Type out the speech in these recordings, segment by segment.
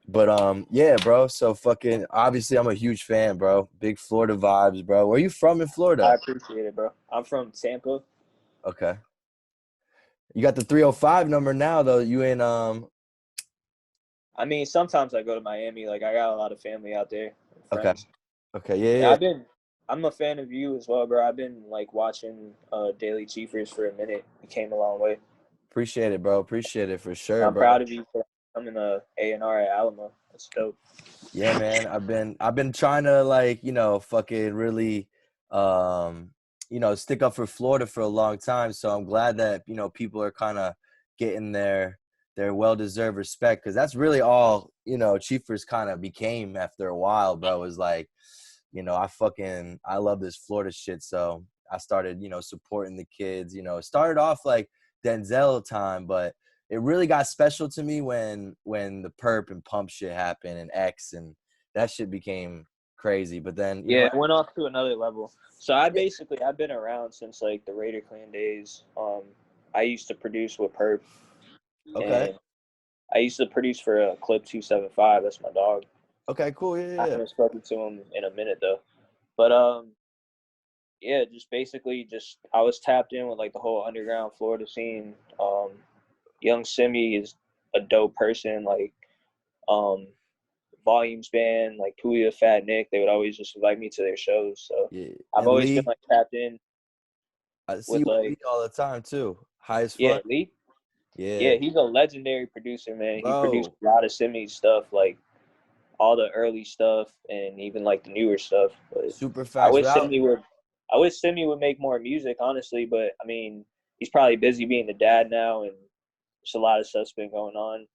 But yeah, bro. So fucking obviously I'm a huge fan, bro. Big Florida vibes, bro. Where you from in I Florida? appreciate it, bro. I'm from Tampa. Okay. You got the 305 number now though. You in I mean, sometimes I go to Miami. Like, I got a lot of family out there and okay. friends. Okay, Yeah, yeah, yeah. I'm a fan of you as well, bro. I've been like watching Daily Chiefers for a minute. You came a long way. Appreciate it, bro. Appreciate it for sure, I'm bro. proud of you for becoming a A&R at Alamo. That's dope. Yeah, man. I've been trying to like, fucking really um, stick up for Florida for a long time. So I'm glad that, people are kind of getting their well-deserved respect because that's really all, Chiefers kind of became after a while, bro. Was like, I love this Florida shit. So I started, supporting the kids, it started off like Denzel time, but it really got special to me when the perp and pump shit happened and X and that shit became crazy. But then, Yeah, it went off to another level. So yeah, I've been around since like the Raider Clan days. I used to produce with Perp, okay. and I used to produce for a Clip 275. That's my dog. Okay, cool. Yeah, I yeah, yeah. haven't spoken to him in a minute though. But yeah, just basically just I was tapped in with like the whole underground Florida scene. Young Simi is a dope person. Like um, Volumes Band, like Puya, Fat Nick, they would always just invite me to their shows. So Yeah. I've And always been Lee, like tapped in I see with you with like Lee all the time too. High as yeah, fuck. Lee. Yeah. Yeah, he's a legendary producer, man. He produced Bro, a lot of Simi's stuff, like all the early stuff and even like the newer stuff. But super I facts wish without Simi would I wish Simi would make more music, honestly, but I mean, he's probably busy being the dad now and there's a lot of stuff's been going on.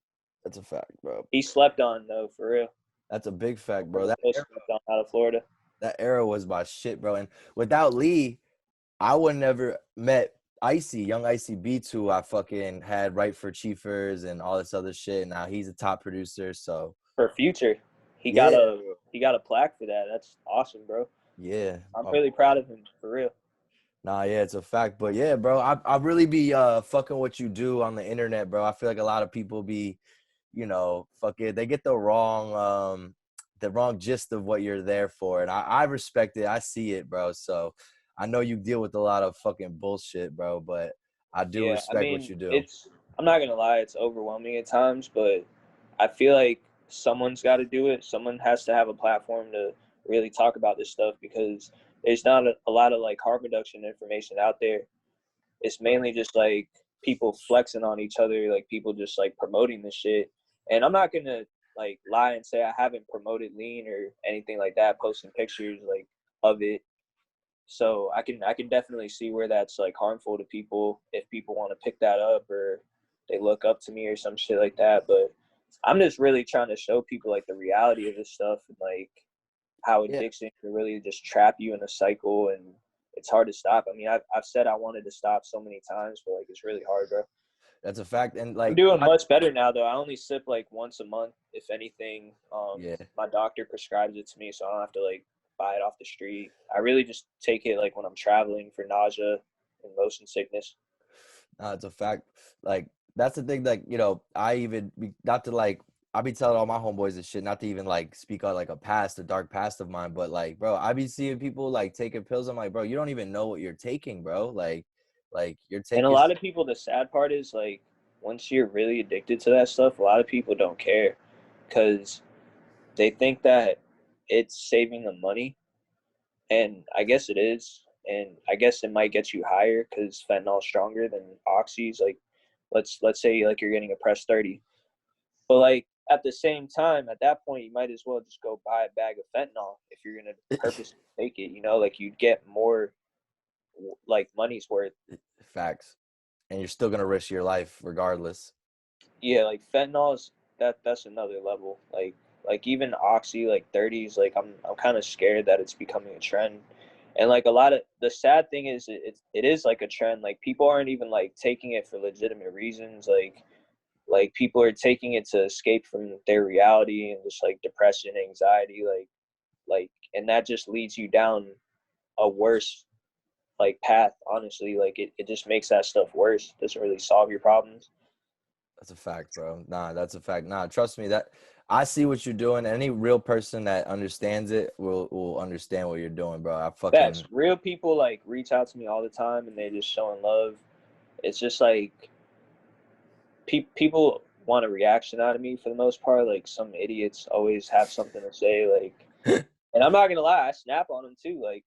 that's a fact, bro. He slept on though, for real. That's a big fact, bro. Real slept on out of Florida. That era was my shit, bro. And without Lee, I would never met Icy, young Icy Beats, who I fucking had right for Chiefers and all this other shit. And now he's a top producer. So For Future. He got yeah, a he got a plaque for that. That's awesome, bro. yeah. I'm My really boy. proud of him, for real. Nah, yeah, it's a fact. But yeah, bro, I really be fucking what you do on the internet, bro. I feel like a lot of people be, fuck it. They get the wrong gist of what you're there for. And I respect it. I see it, bro. So I know you deal with a lot of fucking bullshit, bro, but I do Yeah, I respect what mean, you do. it's I'm not gonna lie, it's overwhelming at times, but I feel like someone's got to do it. Someone has to have a platform to really talk about this stuff because there's not a lot of like harm reduction information out there. It's mainly just like people flexing on each other, like people just like promoting this shit. And I'm not gonna like lie and say I haven't promoted lean or anything like that, posting pictures like of it. So I can definitely see where that's like harmful to people if people want to pick that up or they look up to me or some shit like that. But I'm just really trying to show people like the reality of this stuff and like how Yeah, addiction can really just trap you in a cycle and it's hard to stop. I mean, I've said I wanted to stop so many times, but like it's really hard, bro. that's a fact. And I'm like, doing much better now though. I only sip like once a month, if anything. yeah, My doctor prescribes it to me, so I don't have to like buy it off the street. I really just take it like when I'm traveling for nausea and motion sickness. it's a fact. Like, that's the thing. Like, I even not to like. I be telling all my homeboys and shit not to even like speak on like a dark past of mine, but like, bro, I be seeing people like taking pills. I'm like, bro, you don't even know what you're taking, bro. Like you're And a taking. lot of people, the sad part is like once you're really addicted to that stuff, a lot of people don't care because they think that it's saving them money, and I guess it is. And I guess it might get you higher because fentanyl's stronger than oxys. Like, let's say like you're getting a press 30, but like at the same time, at that point, you might as well just go buy a bag of fentanyl if you're gonna purposely take it. You know, like you'd get more like money's worth. Facts. And you're still gonna risk your life regardless. Yeah, like fentanyl is that's another level. Like even oxy, like 30s, like I'm kind of scared that it's becoming a trend. And like a lot of the sad thing is it is like a trend. Like people aren't even like taking it for legitimate reasons. Like people are taking it to escape from their reality and just like depression, anxiety, like and that just leads you down a worse like path, honestly. Like it just makes that stuff worse. It doesn't really solve your problems. That's a fact, bro. Nah, that's a fact. Nah, trust me. That I see what you're doing. Any real person that understands it will understand what you're doing, bro. I That's fucking real people like reach out to me all the time and they just showing love. It's just like people want a reaction out of me for the most part. Like some idiots always have something to say. Like, and I'm not gonna lie, I snap on them too. Like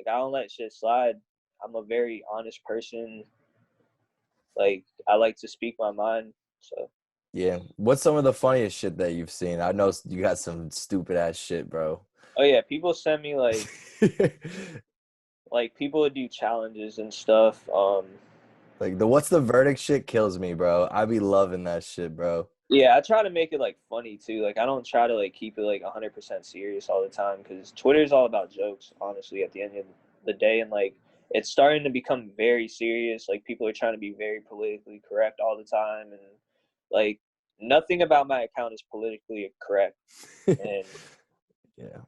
I don't let shit slide. I'm a very honest person. Like I like to speak my mind. So yeah. What's some of the funniest shit that you've seen? I know you got some stupid ass shit, bro. oh yeah, people send me like people would do challenges and stuff. Like the what's the verdict shit kills me, bro. I be loving that shit, bro. Yeah, I try to make it like funny too. Like I don't try to like keep it like 100% serious all the time because Twitter is all about jokes, honestly, at the end of the day. And like it's starting to become very serious. Like people are trying to be very politically correct all the time, and like nothing about my account is politically correct. And Yeah.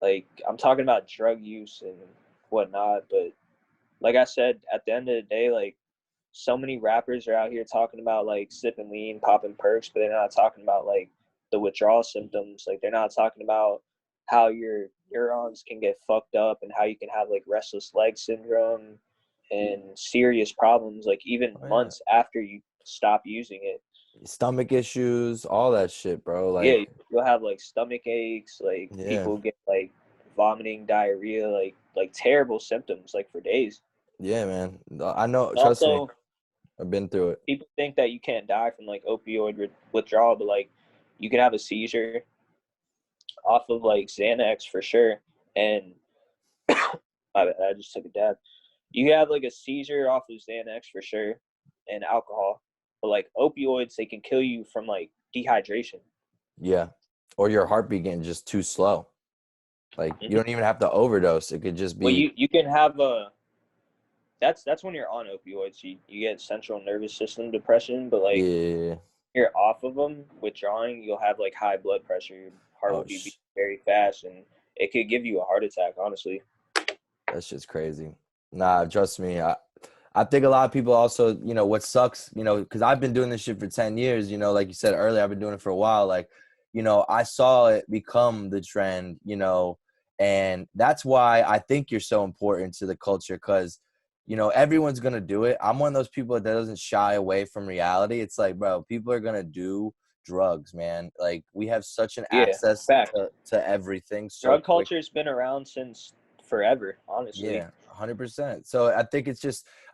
like I'm talking about drug use and whatnot, but like I said, at the end of the day, like so many rappers are out here talking about like sipping lean, popping perks, but they're not talking about like the withdrawal symptoms. Like they're not talking about how your neurons can get fucked up and how you can have like restless leg syndrome and serious problems like even Oh, yeah. months after you stop using it. Stomach issues, all that shit, bro. Yeah, Like, you'll have like stomach aches, like yeah. people get like vomiting, diarrhea, like terrible symptoms like for days. Yeah, man. I know, trust me. Also, I've been through it. people think that you can't die from like opioid withdrawal, but like you can have a seizure off of like Xanax for sure. And I just took a dab. You have like a seizure off of Xanax for sure, and alcohol. But like opioids, they can kill you from like dehydration. Yeah. Or your heartbeat getting just too slow. Like you Mm-hmm. don't even have to overdose. It could just Well, be you can have a that's when you're on opioids. You get central nervous system depression, but like yeah. you're off of them, withdrawing, you'll have like high blood pressure. Your heart will Oh be beating very fast, and it could give you a heart attack. Honestly, that's just crazy. Nah, trust me. I think a lot of people also, what sucks, because I've been doing this shit for 10 years, like you said earlier, I've been doing it for a while. Like, I saw it become the trend, and that's why I think you're so important to the culture because, everyone's going to do it. I'm one of those people that doesn't shy away from reality. It's like, bro, people are going to do drugs, man. Like, we have such an yeah, access fact. to everything so Drug quick. culture has been around since forever. Honestly, Yeah, 100%. So I think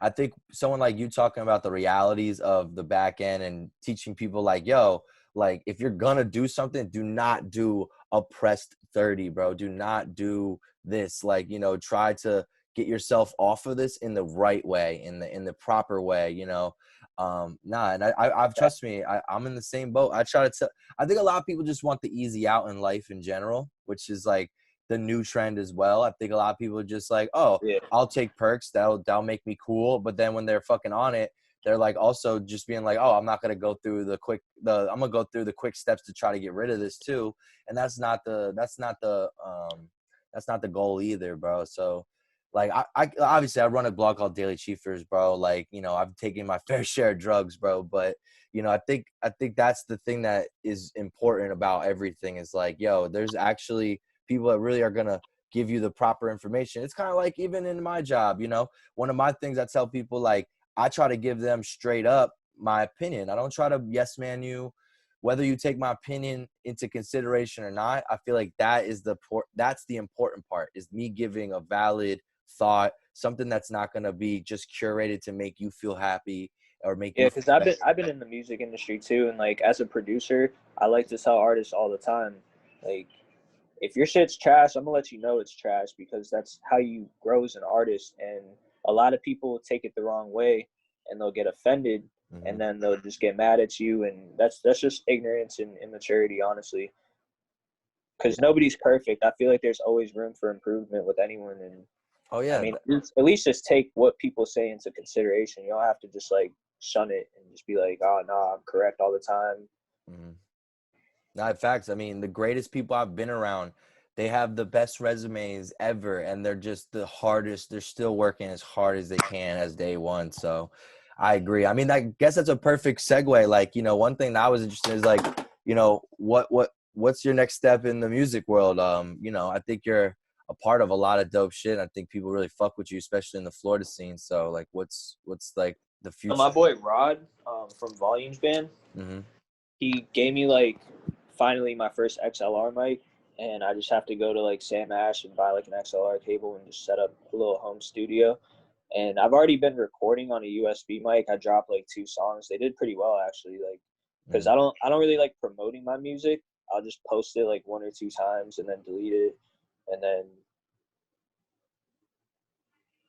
I think someone like you talking about the realities of the back end and teaching people like, yo, like if you're gonna do something, do not do a pressed 30, bro. Do not do this. Like, try to get yourself off of this in the right way, in the proper way, Nah, and I've trust me, I'm in the same boat. I think a lot of people just want the easy out in life in general, which is like the new trend as well. I think a lot of people are just like, oh, yeah, I'll take perks. That'll make me cool. But then when they're fucking on it, they're like also just being like, oh, I'm gonna go through the quick steps to try to get rid of this too. And that's not the goal either, bro. So like I obviously I run a blog called DailyChiefers, bro. Like, I've taken my fair share of drugs, bro. But I think that's the thing that is important about everything is like, yo, there's actually people that really are gonna give you the proper information. It's kind of like even in my job, one of my things I tell people, like, I try to give them straight up my opinion. I don't try to yes man you, whether you take my opinion into consideration or not. I feel like that's the important part is me giving a valid thought, something that's not going to be just curated to make you feel happy or make yeah. you Because feel better. I've been in the music industry too, and like as a producer, I like to tell artists all the time, like if your shit's trash, I'm gonna let you know it's trash because that's how you grow as an artist. And a lot of people take it the wrong way, and they'll get offended, Mm-hmm. and then they'll just get mad at you, and that's just ignorance and immaturity, honestly. Because Yeah. nobody's perfect. I feel like there's always room for improvement with anyone, and Oh I yeah. mean, at least just take what people say into consideration. You don't have to just like shun it and just be like, oh no, I'm correct all the time. Mm-hmm. Not facts. I mean, the greatest people I've been around, they have the best resumes ever, and they're just the hardest. They're still working as hard as they can as day one. So I agree. I mean, I guess that's a perfect segue. Like, one thing that I was interested in is like, you know, what's your next step in the music world? You know, I think you're a part of a lot of dope shit. I think people really fuck with you, especially in the Florida scene. So like, what's like the So future? my boy Rod, from Volumes Band, Mm-hmm. he gave me like finally my first XLR mic, and I just have to go to like Sam Ash and buy like an XLR cable and just set up a little home studio. And I've already been recording on a USB mic. I dropped like 2 songs. They did pretty well actually, like because Mm-hmm. I don't really like promoting my music. I'll just post it like 1 or 2 times and then delete it. And then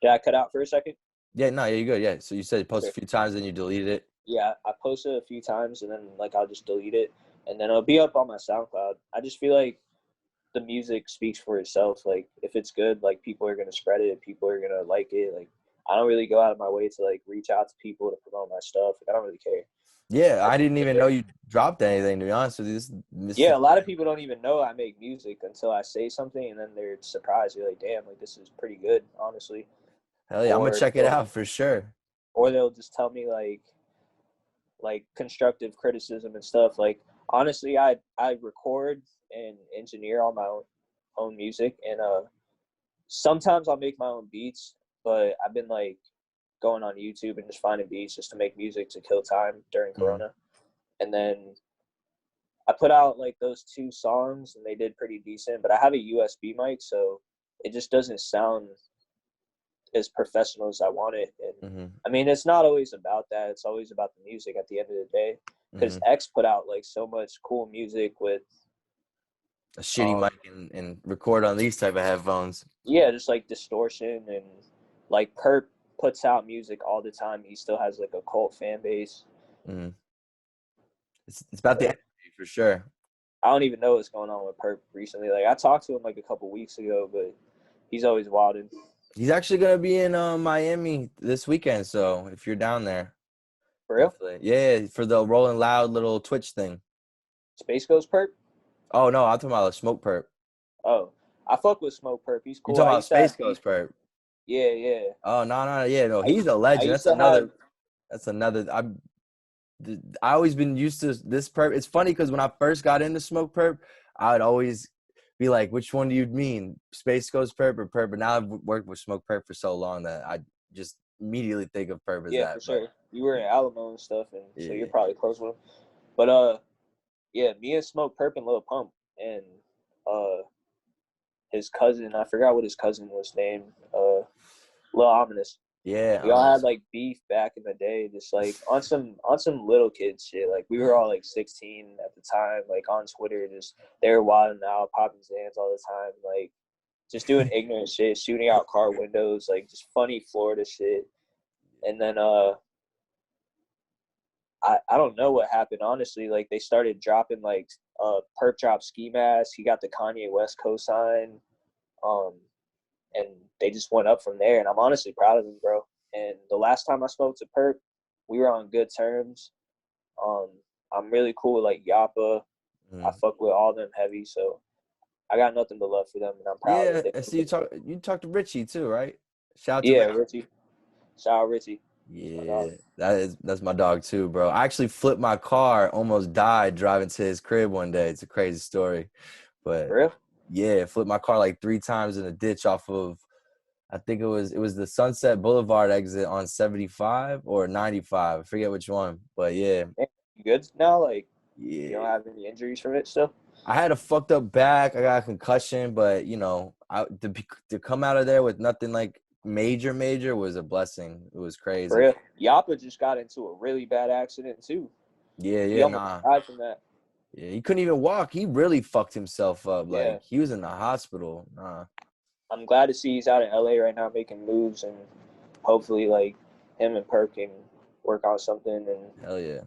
did I cut out for a second? Yeah, no, yeah, you're good. Yeah. So you said post a Okay. few times and you deleted it. Yeah, I posted a few times and then like I'll just delete it and then it'll be up on my SoundCloud. I just feel like the music speaks for itself. Like if it's good, like people are gonna spread it, people are gonna like it. Like I don't really go out of my way to like reach out to people to promote my stuff. Like I don't really care. Yeah, At I the end didn't of even the know day, you dropped anything. To be honest with you, this yeah, is a lot of people don't even know I make music until I say something and then they're surprised. They're like, damn, like this is pretty good, honestly. hell yeah. I'm gonna Or check it out for sure. or they'll just tell me like constructive criticism and stuff. Like honestly, I record and engineer all my own music, and sometimes I'll make my own beats. But I've been like going on YouTube and just finding beats just to make music to kill time during Mm-hmm. Corona. And then I put out like those 2 songs and they did pretty decent. But I have a USB mic, so it just doesn't sound as professional as I want it. And Mm-hmm. I mean, it's not always about that. It's always about the music at the end of the day. Because Mm-hmm. X put out like so much cool music with, A shitty um, mic and record on these type of headphones. yeah, just like distortion and like Perp puts out music all the time. He still has like a cult fan base. Mm-hmm. It's about the Like energy for sure. I don't even know what's going on with Perp recently. Like I talked to him like a couple weeks ago, but he's always wilding. He's actually gonna be in Miami this weekend. So if you're down there, For real? definitely, yeah, for the Rolling Loud little Twitch thing. Space Ghost Perp? Oh no, I'm talking about a Smoke Perp. Oh, I fuck with Smoke Perp. He's You cool. talking I about used to Space have beef Ghost with him. Perp? Yeah, yeah. Oh no, yeah, no, I he's a I legend. used That's to have another. That's another. I always been used to this perp. It's funny because when I first got into Smoke Perp, I would always be like, which one do you mean, Space Ghost Perp or Perp? But now I've worked with Smoke Perp for so long that I just immediately think of Perp as yeah, that. for But sure. You were in Alamo and stuff, and so you're yeah, probably close with him. But yeah, me and Smoke Perp and Lil Pump and uh his cousin, I forgot what his cousin was named, Lil Ominous. yeah, We all had like beef back in the day, just like on some little kid shit. Like we were all like 16 at the time, like on Twitter, just they were wilding out, popping Zans all the time, like just doing ignorant shit, shooting out car windows, like just funny Florida shit. And then I don't know what happened honestly. Like they started dropping like Perk drop Ski Mask. He got the Kanye West cosign, um, and they just went up from there. And I'm honestly proud of him, bro. And the last time I spoke to Perk, we were on good terms. Um, I'm really cool with like Yappa. I mm. fuck with all them heavy, so I got nothing but love for them, and I'm proud Yeah. that they. I see you talk to Richie too, right? Shout out to Yeah, Richie. Richie. Shout out Richie. That's my dog. Yeah, that's my dog too, bro. I actually flipped my car, almost died driving to his crib one day. It's a crazy story, but For real? yeah, flipped my car like 3 times in a ditch off of. I think it was the Sunset Boulevard exit on 75 or 95. I forget which one, but yeah, Man, you good now? Like you don't yeah. have any injuries from it still? I had a fucked up back. I got a concussion, but to come out of there with nothing like major was a blessing. It was For crazy. real. Yappa just got into a really bad accident too. Yeah, He yeah, almost nah. died from that. Yeah, he couldn't even walk. He really fucked himself up. Yeah. Like he was in the hospital. Nah. I'm glad to see he's out in LA right now making moves, and hopefully like him and Perk can work on something. And Hell yeah.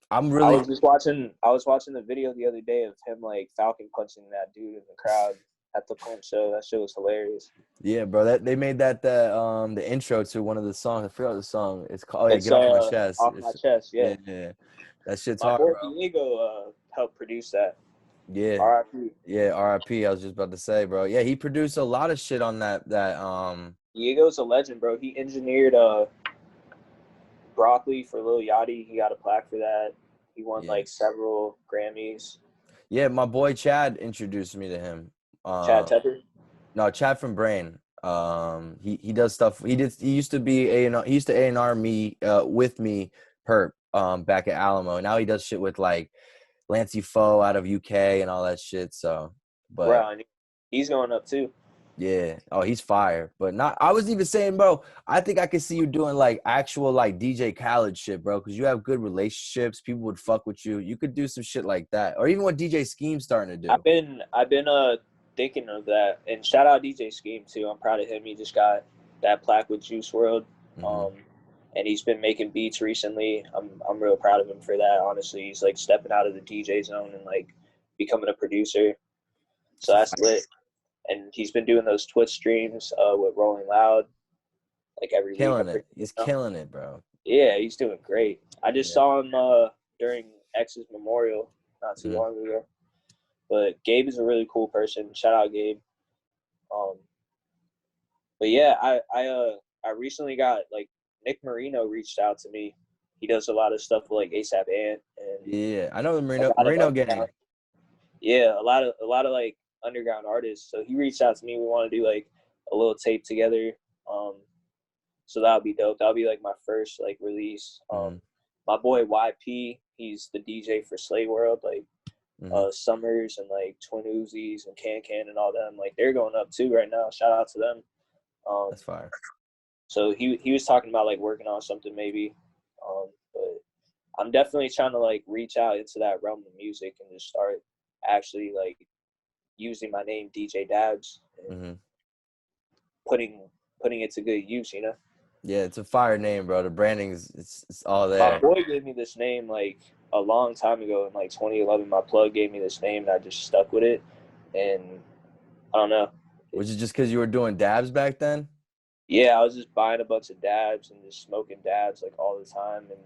I'm really I was watching the video the other day of him like falcon punching that dude in the crowd at the pump show. That shit was hilarious. yeah, bro. That they made that the intro to one of the songs. I forgot the song. It's called. Oh yeah, It's get off my chest. off my chest, yeah. Yeah, yeah. That shit's My hard, boy bro. Diego helped produce that. Yeah, R.I.P. yeah. R.I.P. I was just about to say, bro. Yeah, he produced a lot of shit on that. Diego's a legend, bro. He engineered Broccoli for Lil Yachty. He got a plaque for that. He won Yeah. like several Grammys. Yeah, my boy Chad introduced me to him. Chad Tepper. No, Chad from Brain. He does stuff. He used to be he used to A&R me with me perp back at Alamo. Now he does shit with like Lancey Foe out of UK and all that shit. So, but Bro, and he's going up too. yeah. Oh, he's fire. But not I was even saying, bro, I think I could see you doing like actual like DJ Khaled shit, bro, because you have good relationships. People would fuck with you. You could do some shit like that. Or even what DJ Scheme's starting to do. I've been thinking of that, and shout out DJ Scheme too. I'm proud of him. He just got that plaque with Juice World, Mm-hmm. and he's been making beats recently. I'm real proud of him for that. Honestly, he's like stepping out of the DJ zone and like becoming a producer. So that's lit. And he's been doing those Twitch streams with Rolling Loud, like every week. Killing it. He's killing it, bro. Yeah, he's doing great. I just saw him during X's memorial not too long ago. But Gabe is a really cool person. Shout out Gabe. But yeah, I recently got like Nick Marino reached out to me. He does a lot of stuff with like ASAP Ant and Yeah, I know the Marino gang. Yeah, a lot of like underground artists. So he reached out to me. We want to do like a little tape together. So that'll be dope. That'll be like my first like release. My boy YP, he's the DJ for Slay World, like Summers and like Twin Uzis and Can and all them. Like they're going up too right now. Shout out to them. That's fire. So he was talking about like working on something maybe. But I'm definitely trying to like reach out into that realm of music and just start actually like using my name DJ DABS and putting it to good use, you know? Yeah, it's a fire name, bro. The branding's it's all there. My boy gave me this name like a long time ago in like 2011. My plug gave me this name and I just stuck with it. And I don't know. Was it just because you were doing dabs back then? Yeah, I was just buying a bunch of dabs and just smoking dabs like all the time. And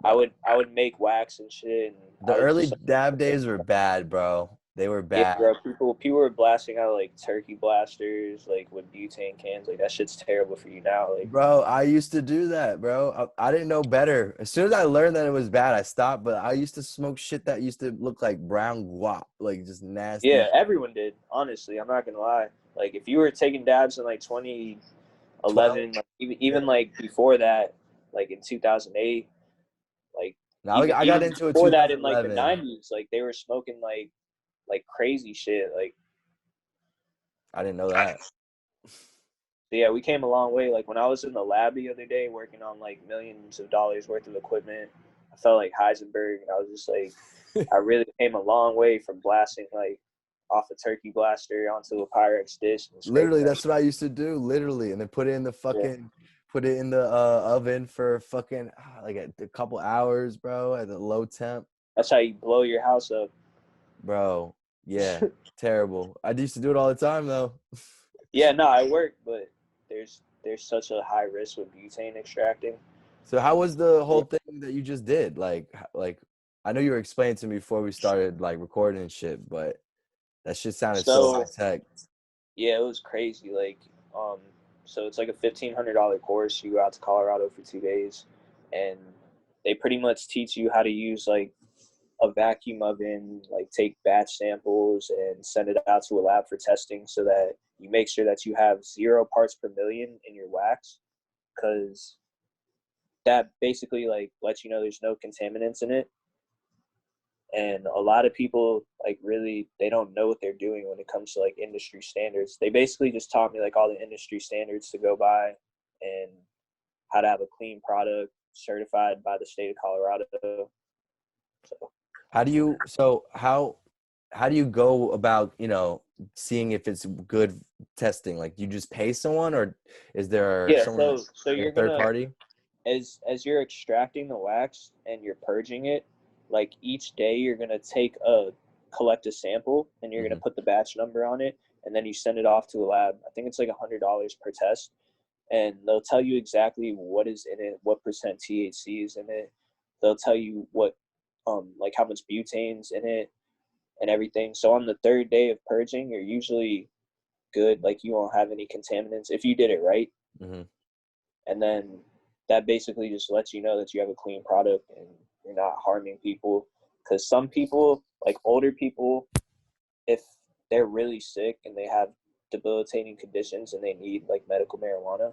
I would make wax and shit. And the early dab days were bad, bro. They were bad. Yeah, bro. People were blasting out like turkey blasters, like with butane cans. Like that shit's terrible for you now. Like, bro, I used to do that, bro. I didn't know better. As soon as I learned that it was bad, I stopped. But I used to smoke shit that used to look like brown guap, like just nasty. Yeah, everyone did. Honestly, I'm not gonna lie. Like if you were taking dabs in like 2011, like, even like before that, like in 2008, like now I got into it before that in like the 90s, like they were smoking like crazy shit. Like I didn't know that. Yeah, we came a long way. Like when I was in the lab the other day working on like millions of dollars worth of equipment, I felt like Heisenberg, and I was just like, I really came a long way from blasting like off a turkey blaster onto a Pyrex dish. Literally, that's what I used to do. Literally, and then put it in the fucking, put it in the oven for fucking like a couple hours, bro, at the low temp. That's how you blow your house up, bro. Yeah, terrible. I used to do it all the time though. Yeah, no, I worked, but there's such a high risk with butane extracting. So how was the whole thing that you just did? Like I know you were explaining to me before we started like recording and shit, but that shit sounded so high tech. Yeah, it was crazy. Like, so it's like a $1,500 course. You go out to Colorado for 2 days, and they pretty much teach you how to use like a vacuum oven, like take batch samples and send it out to a lab for testing, so that you make sure that you have 0 parts per million in your wax, because that basically like lets you know there's no contaminants in it. And a lot of people like really, they don't know what they're doing when it comes to like industry standards. They basically just taught me like all the industry standards to go by and how to have a clean product certified by the state of Colorado. So how do you go about, seeing if it's good testing? Like, you just pay someone, or is there someone, so you're a third party? As you're extracting the wax and you're purging it, like each day you're gonna collect a sample, and you're gonna put the batch number on it, and then you send it off to a lab. I think it's like $100 per test, and they'll tell you exactly what is in it, what percent THC is in it. They'll tell you what, like how much butane's in it and everything. So on the 3rd day of purging, you're usually good. Like you won't have any contaminants if you did it right. And then that basically just lets you know that you have a clean product, and you're not harming people. Because some people, like older people, if they're really sick and they have debilitating conditions and they need like medical marijuana,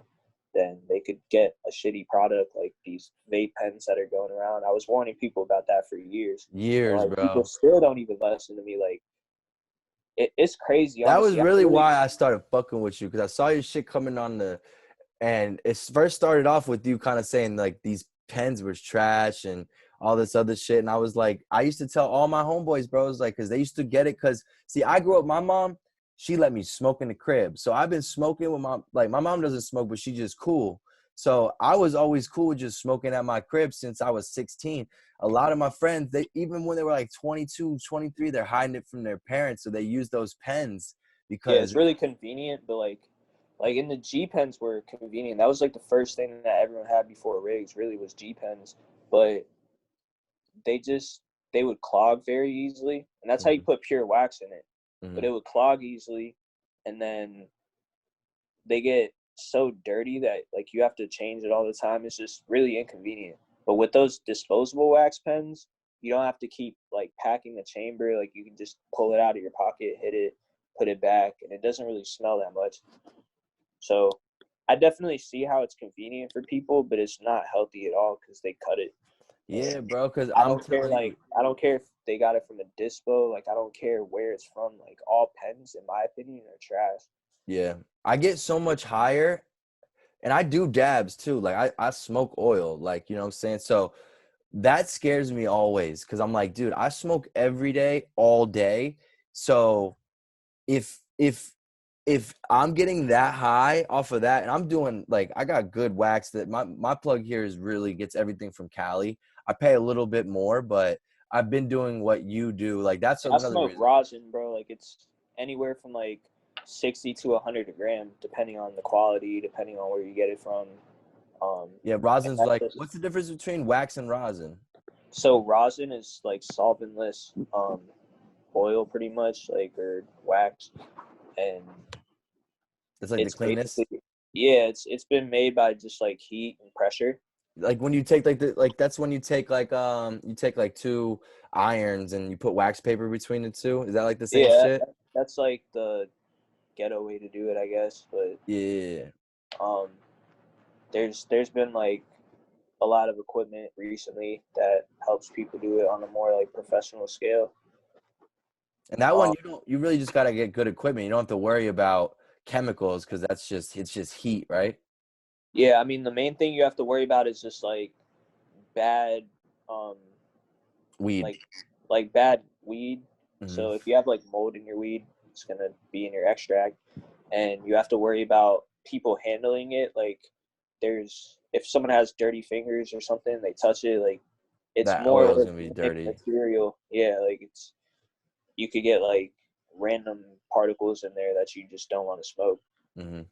then they could get a shitty product like these vape pens that are going around. I was warning people about that for years. And Years, like people bro. still don't even listen to me. Like it's crazy, That was honestly. really why I started fucking with you, because I saw your shit coming on the, and it first started off with you kind of saying like these pens was trash and all this other shit. And I was like, I used to tell all my homeboys, bros, like, because they used to get it. Because see, I grew up, my mom, she let me smoke in the crib. So I've been smoking with my mom doesn't smoke, but she's just cool. So I was always cool with just smoking at my crib since I was 16. A lot of my friends, they even when they were like 22, 23, they're hiding it from their parents. So they use those pens Yeah, because it's really convenient, but like in the G pens were convenient. That was like the first thing that everyone had before rigs. Really was G pens, but they just they would clog very easily, and that's how you put pure wax in it. But Mhm. it would clog easily, and then they get so dirty that like you have to change it all the time. It's just really inconvenient. But with those disposable wax pens, you don't have to keep like packing the chamber. Like you can just pull it out of your pocket, hit it, put it back, and it doesn't really smell that much. So I definitely see how it's convenient for people, but it's not healthy at all because they cut it. Yeah, bro, because I I'm don't care. telling you, Like I don't care if they got it from a dispo. Like I don't care where it's from. Like all pens, in my opinion, are trash. yeah, I get so much higher, and I do dabs too. Like I smoke oil, like, you know what I'm saying? So that scares me always, because I'm like, dude, I smoke every day, all day. So if I'm getting that high off of that, and I'm doing like, I got good wax that my plug here is really gets everything from Cali. I pay a little bit more, but I've been doing what you do. Like that's I another smoke reason. rosin, bro. Like it's anywhere from like 60 to 100 a gram, depending on the quality, depending on where you get it from. Yeah, And rosin's that's like, just, what's the difference between wax and rosin? so rosin is like solventless oil, pretty much, like or wax, and It's like the it's cleanest. basically yeah, it's been made by just like heat and pressure. Like when you take like that's when you take like you take like two irons and you put wax paper between the two. Is that like the same Yeah, shit? that's like the ghetto way to do it, I guess. But Yeah. um, there's been like a lot of equipment recently that helps people do it on a more like professional scale. And that one Um, you really just gotta get good equipment. You don't have to worry about chemicals because it's just heat, right? yeah, I mean the main thing you have to worry about is just like bad, um, Weed. like bad weed. Hmm. So if you have like mold in your weed, it's gonna be in your extract, and you have to worry about people handling it. Like there's if someone has dirty fingers or something, they touch it, like it's That more oil's gonna be organic dirty. material. Yeah, like it's you could get like random particles in there that you just don't want to smoke. Hmm.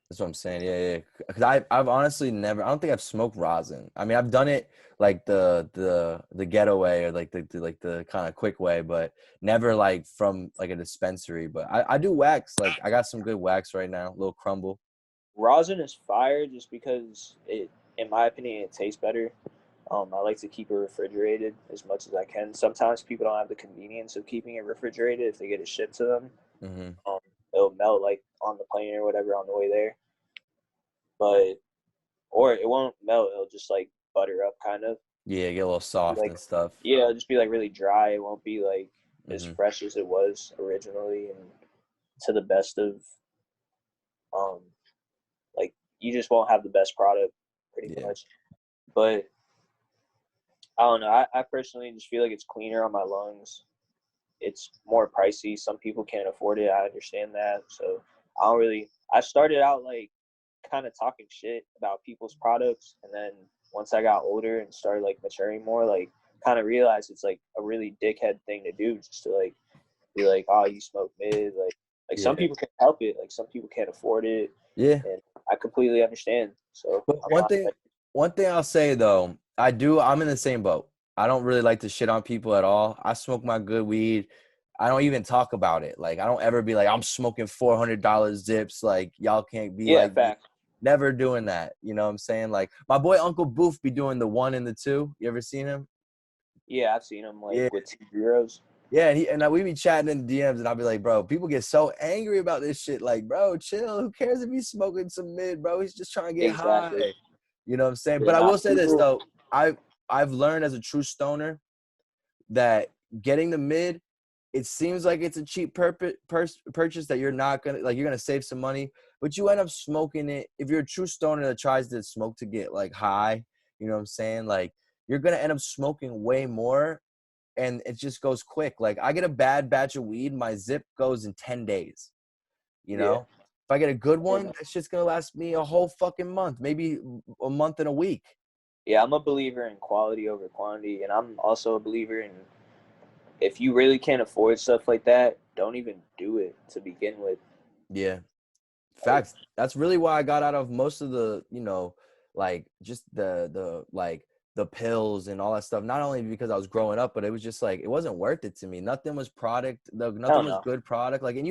That's what I'm saying. Yeah, yeah. Because I've honestly never. I don't think I've smoked rosin. I mean, I've done it like the getaway or like the kind of quick way, but never like from like a dispensary. But I do wax. Like I got some good wax right now. A little crumble. Rosin is fire just because it, in my opinion, it tastes better. I like to keep it refrigerated as much as I can. Sometimes people don't have the convenience of keeping it refrigerated if they get it shipped to them. Hmm. Um, it'll melt like on the plane or whatever on the way there, but or it won't melt. It'll just like butter up, kind of. Yeah, get a little soft Like and stuff. yeah, it'll just be like really dry. It won't be like as Hmm. fresh as it was originally, and to the best of um, like you just won't have the best product pretty Yeah. much. But I don't know. I personally just feel like it's cleaner on my lungs. It's more pricey. Some people can't afford it. I understand that. So I don't really. I started out like kind of talking shit about people's products, and then once I got older and started like maturing more, like kind of realized it's like a really dickhead thing to do, just to like be like, oh, you smoke mid, like some Yeah. people can't help it, like some people can't afford it, Yeah. and I completely understand. So But I'm not like, one thing I'll say though, I'm in the same boat. I don't really like to shit on people at all. I smoke my good weed. I don't even talk about it. Like I don't ever be like, I'm smoking $400 zips. Like y'all can't be yeah, like me. fact. never doing that. You know what I'm saying? Like my boy Uncle Boof be doing the 1 and the 2. You ever seen him? Yeah, I've seen him like Yeah. with 2 zeros. Yeah, and we be chatting in DMs, and I'll be like, bro, people get so angry about this shit. Like, bro, chill. Who cares if he's smoking some mid, bro? He's just trying to get Exactly. high. You know what I'm saying? Yeah, But I nah, will say this people. though, I've learned as a true stoner that getting the mid, it seems like it's a cheap purchase that you're not gonna like. You're gonna save some money, but you end up smoking it. If you're a true stoner that tries to smoke to get like high, you know what I'm saying? Like you're gonna end up smoking way more, and it just goes quick. Like I get a bad batch of weed, my zip goes in 10 days. You Yeah. know, if I get a good Yeah. one, that shit's gonna last me a whole fucking month, maybe a month and a week. Yeah, I'm a believer in quality over quantity, and I'm also a believer in if you really can't afford stuff like that, don't even do it to begin with. Yeah. Like, Facts. That's really why I got out of most of the, like just the pills and all that stuff. Not only because I was growing up, but it was just like it wasn't worth it to me. Nothing was product. I Nothing don't was know. good product. Like, and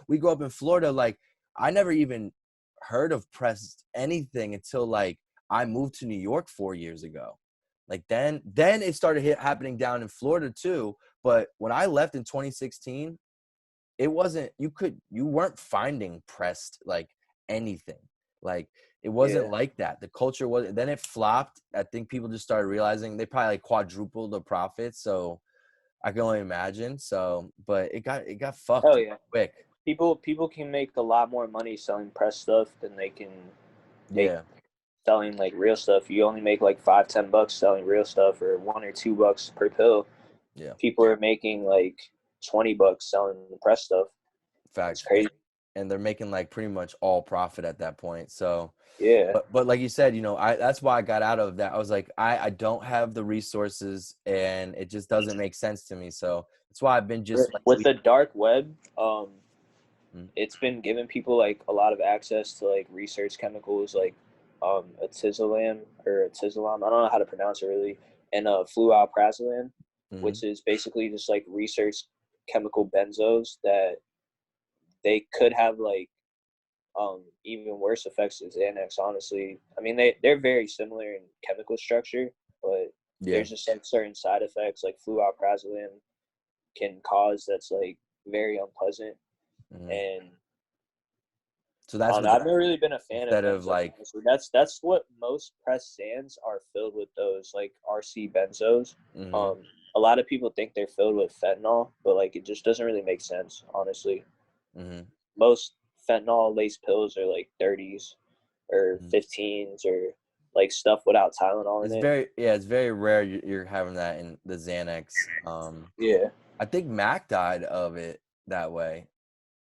we grew up in Florida. Like, I never even heard of pressed anything until like I moved to New York 4 years ago. Like then it started happening down in Florida too. But when I left in 2016, it wasn't you weren't finding pressed like anything. Like it wasn't Yeah. like that. The culture was, then it flopped. I think people just started realizing they probably like quadrupled the profits. So I can only imagine. So but it got Hell fucked yeah. quick. People can make a lot more money selling press stuff than they can make Yeah. selling like real stuff. You only make like $5-10 selling real stuff, or $1 or $2 per pill. Yeah. People are making like $20 selling the press stuff. It's Facts. crazy. And they're making like pretty much all profit at that point. So Yeah. but like you said, I that's why I got out of that. I was like, I don't have the resources, and it just doesn't make sense to me. So that's why I've been just like With the dark web, mm, it's been giving people like a lot of access to like research chemicals like atizolam or atizolam. I don't know how to pronounce it really, and fluoprazolam, mm, which is basically just like research chemical benzos that they could have like even worse effects than Xanax. Honestly, I mean they're very similar in chemical structure, but yeah. there's just like certain side effects like fluoprazolam can cause that's like very unpleasant. Mm. And So I that's don't what know. I've never really been a fan of instead of benzos. like Honestly, that's what most pressed sands are filled with. Those like RC benzos. mm-hmm, Um, a lot of people think they're filled with fentanyl, but like it just doesn't really make sense. Honestly, mm-hmm, most fentanyl laced pills are like 30s or mm-hmm. 15s or like stuff without Tylenol in It's it. very rare you're having that in the Xanax. Yeah, I think Mac died of it that way.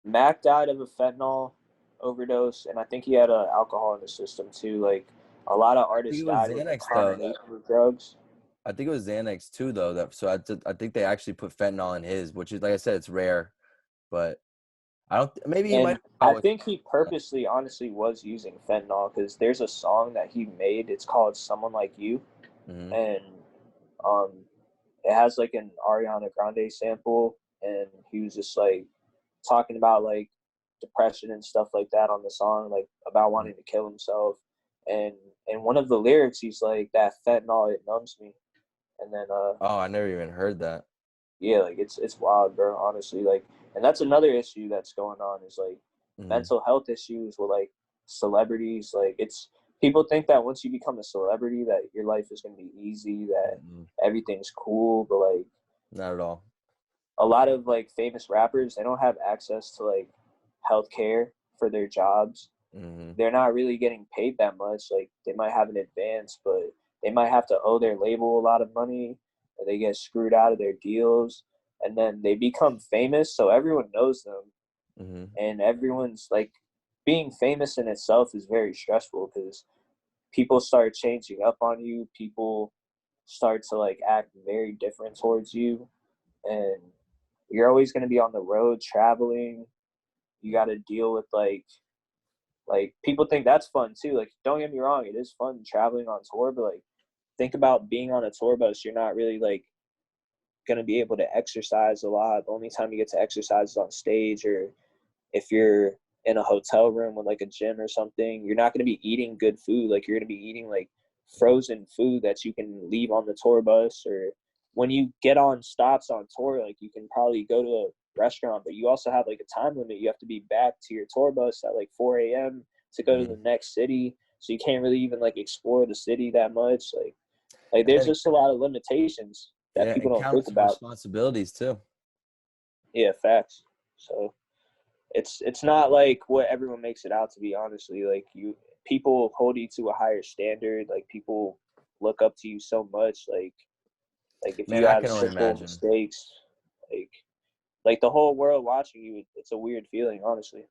Mac died of a fentanyl overdose, and I think he had alcohol in the system too. Like a lot of I think artists it was died with a Xanax though. combination of drugs. I think it was Xanax too though. I think they actually put fentanyl in his, which is like I said, it's rare, but I don't. Maybe he might And have I out with. think he purposely, honestly, was using fentanyl because there's a song that he made. It's called "Someone Like You," Mm-hmm, and um, it has like an Ariana Grande sample, and he was just like talking about like depression and stuff like that on the song, like about mm-hmm. wanting to kill himself. And in one of the lyrics, he's like, "That fentanyl, it numbs me." And then Oh, I never even heard that. yeah, like it's wild, bro. Honestly, like, and that's another issue that's going on is like Mm-hmm, mental health issues with like celebrities. Like, it's people think that once you become a celebrity, that your life is gonna be easy, that mm-hmm. everything's cool. But like Not at all. a lot of like famous rappers, they don't have access to like health care for their jobs. Mm-hmm, They're not really getting paid that much. Like they might have an advance, but they might have to owe their label a lot of money, or they get screwed out of their deals, and then they become famous, so everyone knows them, mm-hmm. and everyone's like being famous in itself is very stressful because people start changing up on you. People start to like act very different towards you, and you're always going to be on the road traveling. You got to deal with like people think that's fun too. Like don't get me wrong, it is fun traveling on tour, but like think about being on a tour bus. You're not really like gonna be able to exercise a lot. The only time you get to exercise is on stage, or if you're in a hotel room with like a gym or something. You're not going to be eating good food. Like you're going to be eating like frozen food that you can leave on the tour bus, or when you get on stops on tour, like you can probably go to a restaurant, but you also have like a time limit. You have to be back to your tour bus at like 4 a.m. to go to the next city. So you can't really even like explore the city that much. Like there's just a lot of limitations that Yeah, people and don't think countless of about. responsibilities too. Yeah, facts. So it's not like what everyone makes it out to be, honestly. Like people hold you to a higher standard. Like people look up to you so much. Like if Man, you I have can only simple imagine. mistakes, like like the whole world watching you, it's a weird feeling, honestly.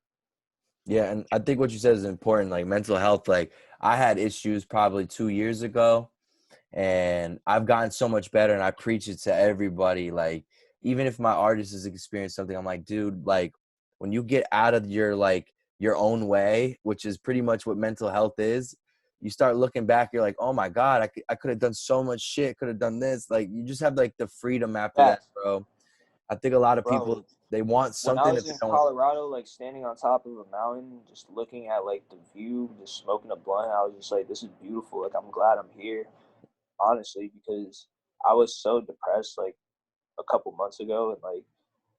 Yeah, and I think what you said is important, like mental health. Like I had issues probably 2 years ago, and I've gotten so much better, and I preach it to everybody. Like even if my artist has experienced something, I'm like, dude, like when you get out of your own way, which is pretty much what mental health is, you start looking back, you're like, oh my God, I could have done so much shit, could have done this. Like you just have like the freedom after that, Facts, bro. I think a lot of bro. people, they want When I something that was they in don't. Colorado, like standing on top of a mountain, just looking at like the view, just smoking a blunt, I was just like, this is beautiful. Like I'm glad I'm here, honestly, because I was so depressed like a couple months ago, and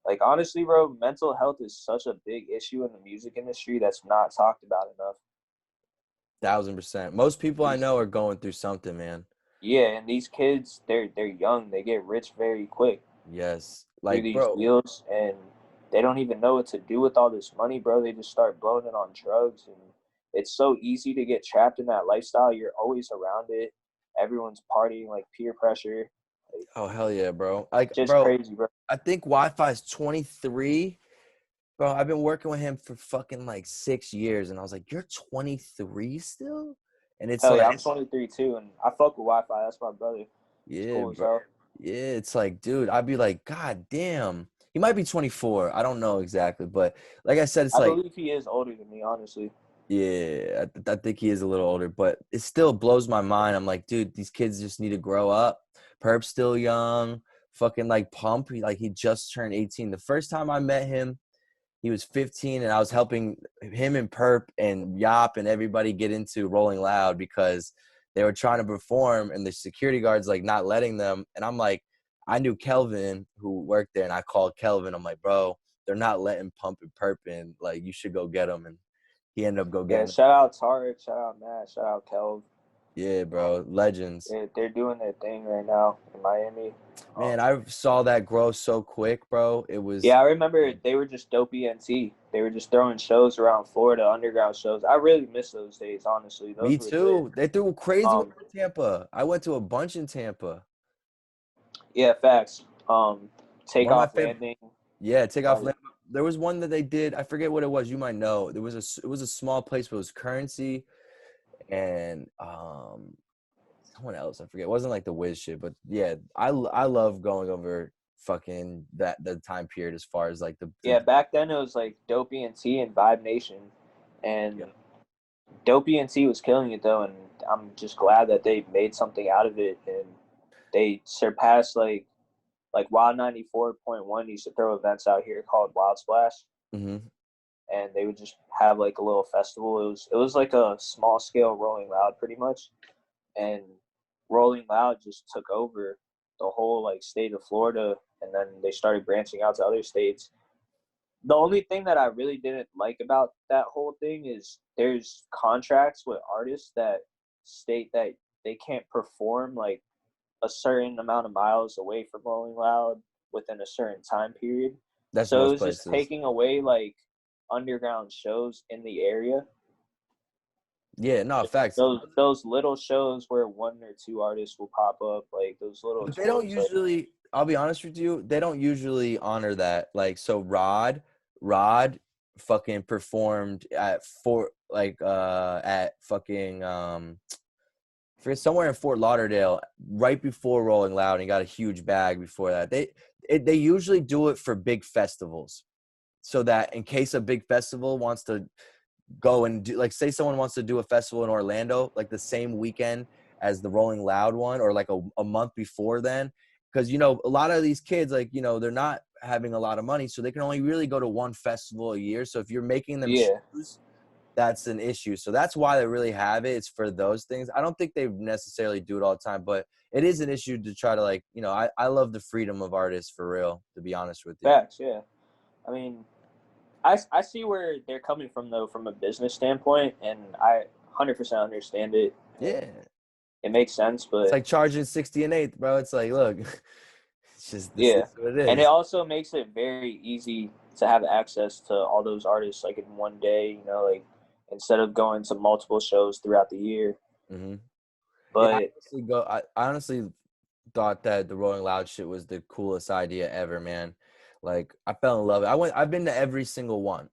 like honestly, bro, mental health is such a big issue in the music industry that's not talked about enough. 1,000%. Most people I These know are going through something, man. Yeah, and these kids, they're young, they get rich very quick Yes. through Like, these bro, deals, and they don't even know what to do with all this money, bro. They just start blowing it on drugs, and it's so easy to get trapped in that lifestyle. You're always around it. Everyone's partying, like peer pressure, like oh, hell yeah, bro. Like, just bro, crazy, bro. I think Wi-Fi is 23. Bro, I've been working with him for fucking like 6 years. And I was like, you're 23 still? And it's Hell yeah, like, I'm 23 too, and I fuck with Wi-Fi. That's my brother. It's yeah, cool as bro. hell. Yeah, it's like, dude, I'd be like, God damn. He might be 24. I don't know exactly. But like I said, it's I like, believe he is older than me, honestly. yeah, I think he is a little older, but it still blows my mind. I'm like, dude, these kids just need to grow up. Perp's still young. Fucking like Pump, he just turned 18. The first time I met him, he was 15, and I was helping him and Perp and Yop and everybody get into Rolling Loud because they were trying to perform, and the security guards like not letting them. And I'm like, I knew Kelvin who worked there, and I called Kelvin. I'm like, bro, they're not letting Pump and Perp in. Like, you should go get them. And he ended up go Yeah, getting them. shout out Tarek, shout out Matt, shout out Kelv. Yeah, Um, bro, legends. they're doing their thing right now in Miami. Man, I saw that grow so quick, bro. It was Yeah, I remember they were just dope ENT. They were just throwing shows around Florida, underground shows. I really miss those days, honestly. me Those were lit. too. They threw crazy ones Um, in Tampa. I went to a bunch in Tampa. yeah, facts. One of my Takeoff favorite. landing. Yeah, take off. Like, There was one that they did. I forget what it was. You might know. It was a small place, but it was Currency and someone else. I forget. It wasn't like the Wiz shit, but yeah, I love going over fucking that the time period as far as like the yeah, back then it was like dope ENT and Vibe Nation, and yeah. dope ENT was killing it though. And I'm just glad that they made something out of it, and they surpassed like Wild 94.1 used to throw events out here called Wild Splash, Mm-hmm. and they would just have like a little festival. It was like a small scale Rolling Loud pretty much, and Rolling Loud just took over the whole like state of Florida, and then they started branching out to other states. The only thing that I really didn't like about that whole thing is there's contracts with artists that state that they can't perform like a certain amount of miles away from Rolling Loud within a certain time period. That's So it most was just places. taking away like underground shows in the area. Yeah, no facts. Those little shows where one or two artists will pop up, like those little But they don't tours. Like usually. I'll be honest with you. They don't usually honor that. Like, so Rod, fucking performed at at fucking for somewhere in Fort Lauderdale right before Rolling Loud, and he got a huge bag before that. They usually do it for big festivals, so that in case a big festival wants to go and do, like, say someone wants to do a festival in Orlando like the same weekend as the Rolling Loud one, or like a month before then, because a lot of these kids, like, they're not having a lot of money, so they can only really go to one festival a year. So if you're making them Yeah. choose, that's an issue. So that's why they really have it. It's for those things. I don't think they necessarily do it all the time, but it is an issue to try to, like, you know, I love the freedom of artists, for real, to be honest with you. Facts, yeah. I mean, I see where they're coming from, though, from a business standpoint, and I 100% understand it. Yeah. It makes sense, It's but like charging 60 an eighth, bro. It's like, look, it's just, this yeah. is what it And it is. also makes it very easy to have access to all those artists, like, in one day, you know, like, instead of going to multiple shows throughout the year. Mm-hmm. Yeah, But I honestly thought that the Rolling Loud shit was the coolest idea ever, man. Like, I fell in love. I've been to every single one.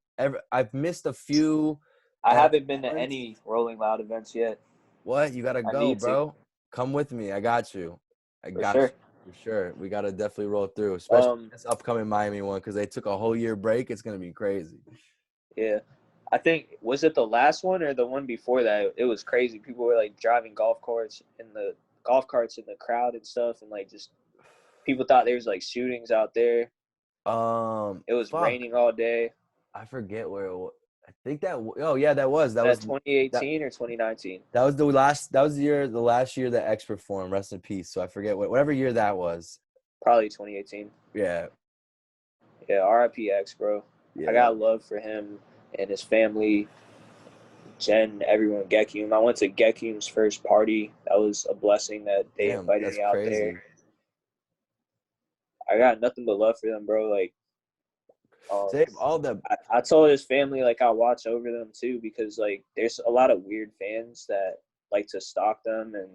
I've missed a few. I LA haven't been to ones. any Rolling Loud events yet. What? You gotta I go, need to, bro. Come with me. I got you. I for got sure. you for sure. We gotta definitely roll through, especially Um, this upcoming Miami one, because they took a whole year break. It's gonna be crazy. yeah. I think, was it the last one or the one before that? It was crazy. People were like driving golf carts in the crowd and stuff, and like just people thought there was like shootings out there. It was Fuck. raining all day. I forget where it was. I think that. Oh yeah, that was That that. 2018 or 2019? That was the last. That was the last year that X performed. Rest in peace. So I forget whatever year that was. Probably 2018. Yeah. Yeah, R.I.P. X, bro. Yeah. I got love for him and his family, Jen, everyone, Gekyum. I went to Gekyum's first party. That was a blessing that they Damn, invited that's me out there. crazy. I got nothing but love for them, bro. Like, Save all the. I told his family, like, I watch over them too, because like there's a lot of weird fans that like to stalk them and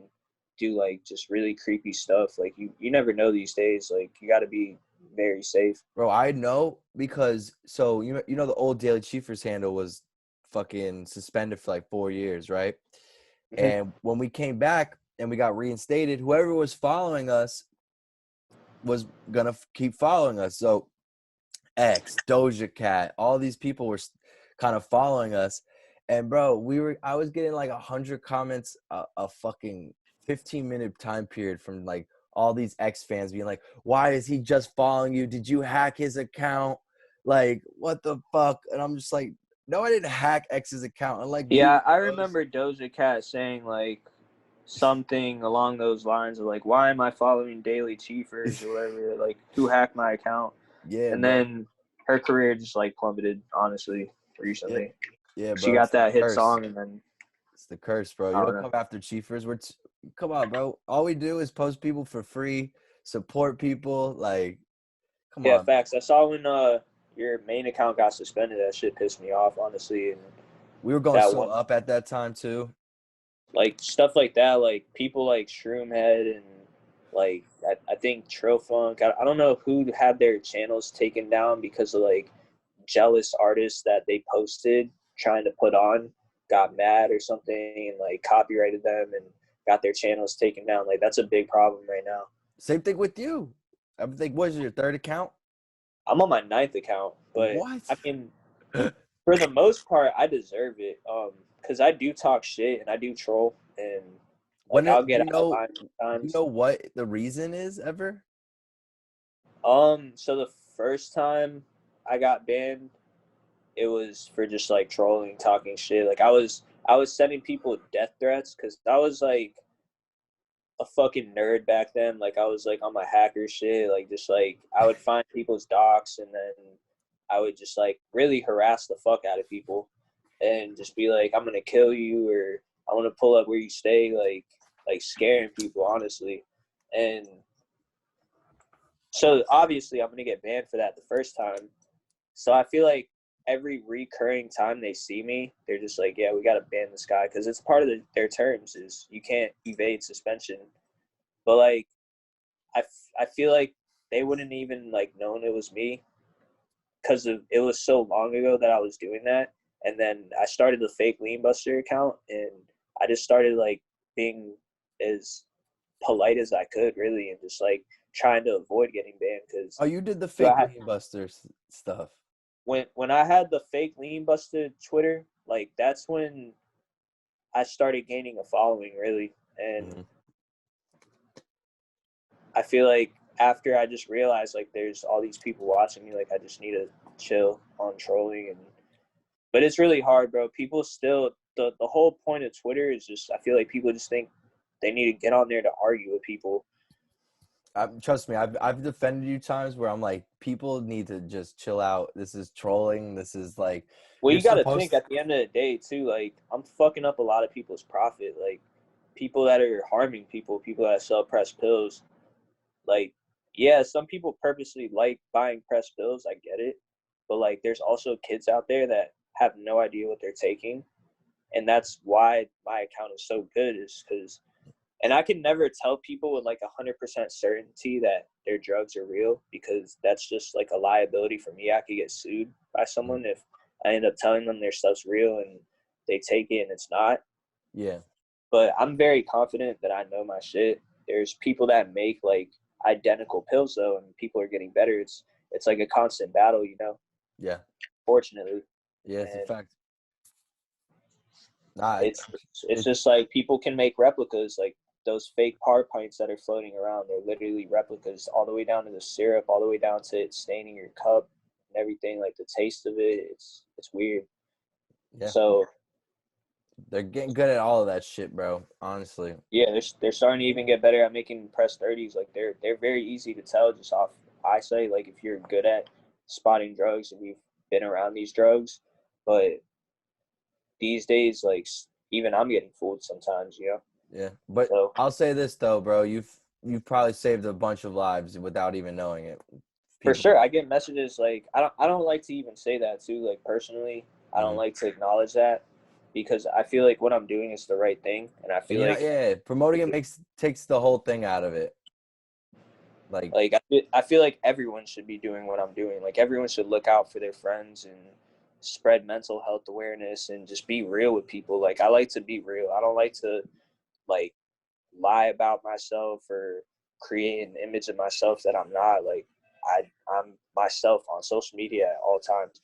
do like just really creepy stuff. Like you never know these days. Like you got to be very safe. Bro, I know because so you know the old DailyChiefers handle was fucking suspended for like 4 years, right? Mm-hmm. And when we came back and we got reinstated, whoever was following us was gonna keep following us. So X, Doja Cat, all these people were kind of following us. And bro, I was getting like 100 comments a fucking 15-minute time period from like all these X fans being like, why is he just following you? Did you hack his account? Like, what the fuck? And I'm just like, no, I didn't hack X's account. And like Yeah, you I remember Doja Cat saying like something along those lines of like, "Why am I following DailyChiefers or whatever? Like, who hacked my account?" yeah, And bro. then her career just like plummeted, honestly, Yeah, recently. yeah, She bro. It's got the that hit curse. song, and then It's the curse, bro. I You don't don't know. come after Chiefers. Come on, bro. All we do is post people for free, support people. Like, come Yeah, on. facts. I saw when your main account got suspended. That shit pissed me off, honestly. And We were going that so one, up at that time too. like stuff like that, like people like Shroomhead and like I think Trofunk. I don't know who had their channels taken down because of like jealous artists that they posted trying to put on got mad or something and like copyrighted them and got their channels taken down. Like that's a big problem right now. Same thing with you. I think what is your third account? I'm on my ninth account, but What? I mean, for the most part, I deserve it. Because I do talk shit and I do troll and like I'll Do get you out of know? line Do you sometimes. know what the reason is ever? So the first time I got banned, it was for just like trolling, talking shit. Like I was sending people death threats because I was like a fucking nerd back then. Like I was like on my hacker shit. Like just like I would find people's docs and then I would just like really harass the fuck out of people and just be like, I'm gonna kill you or I want to pull up where you stay. Like scaring people honestly. And so obviously I'm gonna get banned for that the first time. So I feel like every recurring time they see me, they're just like, yeah, we got to ban this guy because it's part of their terms is you can't evade suspension. But like, I feel like they wouldn't even like known it was me because of it was so long ago that I was doing that. And then I started the fake Lean Buster account and I just started like being as polite as I could really and just like trying to avoid getting banned because Oh, you did the fake Lean Busters stuff. when I had the fake Lean Busted Twitter, like that's when I started gaining a following really, and Mhm. I feel like after I just realized like there's all these people watching me, like I just need to chill on trolling. But it's really hard, bro. People still the whole point of Twitter is just, I feel like people just think they need to get on there to argue with people. Trust me, I've defended you times where I'm like, people need to just chill out. This is trolling. This is like, Well, you're you got to supposed think to. at the end of the day too. Like, I'm fucking up a lot of people's profit. Like, people that are harming people, people that sell pressed pills. Like, yeah, some people purposely like buying pressed pills. I get it, but like, there's also kids out there that have no idea what they're taking, and that's why my account is so good. Is because, and I can never tell people with like 100% certainty that their drugs are real, because that's just like a liability for me. I could get sued by someone if I end up telling them their stuff's real and they take it and it's not. Yeah. But I'm very confident that I know my shit. There's people that make like identical pills though, and people are getting better. It's like a constant battle, you know. Yeah. Fortunately, Yeah, it's a and fact. Nah, it's it's just like people can make replicas, like those fake par pints that are floating around. They're literally replicas, all the way down to the syrup, all the way down to it staining your cup and everything. Like the taste of it, it's weird. yeah. So They're getting good at all of that shit, bro. Honestly. yeah, they're starting to even get better at making press 30s. Like they're very easy to tell just off eyesight. Like if you're good at spotting drugs and you've been around these drugs, but these days, like even I'm getting fooled sometimes, you know. Yeah. But So I'll say this though, bro. You've probably saved a bunch of lives without even knowing it. for People. sure, I get messages like I don't like to even say that too. Like personally, I don't Mhm. like to acknowledge that, because I feel like what I'm doing is the right thing, and I And feel you know, like yeah, promoting it takes the whole thing out of it. Like, I feel like everyone should be doing what I'm doing. Like everyone should look out for their friends and spread mental health awareness and just be real with people. Like I like to be real. I don't like to like lie about myself or create an image of myself that I'm not. Like I'm myself on social media at all times.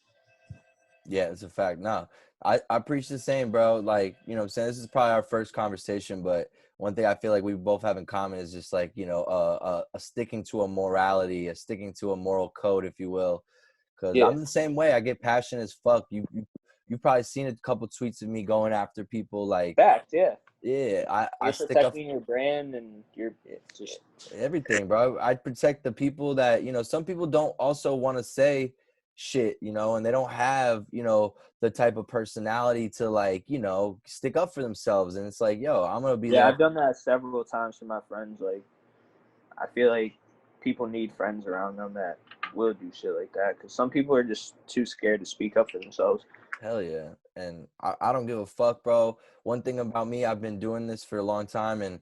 yeah, it's a fact. No, I preach the same, bro. Like, you know what I'm saying? This is probably our first conversation, but one thing I feel like we both have in common is just like, you know, a sticking to a morality, a sticking to a moral code, if you will. Because Yeah. I'm the same way. I get passionate as fuck. You probably seen a couple tweets of me going after people. Like, Fact, yeah. yeah, I You're stick up protecting your brand and you're just everything, bro. I protect the people that, you know, some people don't also want to say shit, you know, and they don't have, you know, the type of personality to like, you know, stick up for themselves. And it's like, yo, I'm gonna be yeah, there. I've done that several times to my friends. Like I feel like people need friends around them that will do shit like that, because some people are just too scared to speak up for themselves. Hell yeah. And I don't give a fuck, bro. One thing about me, I've been doing this for a long time and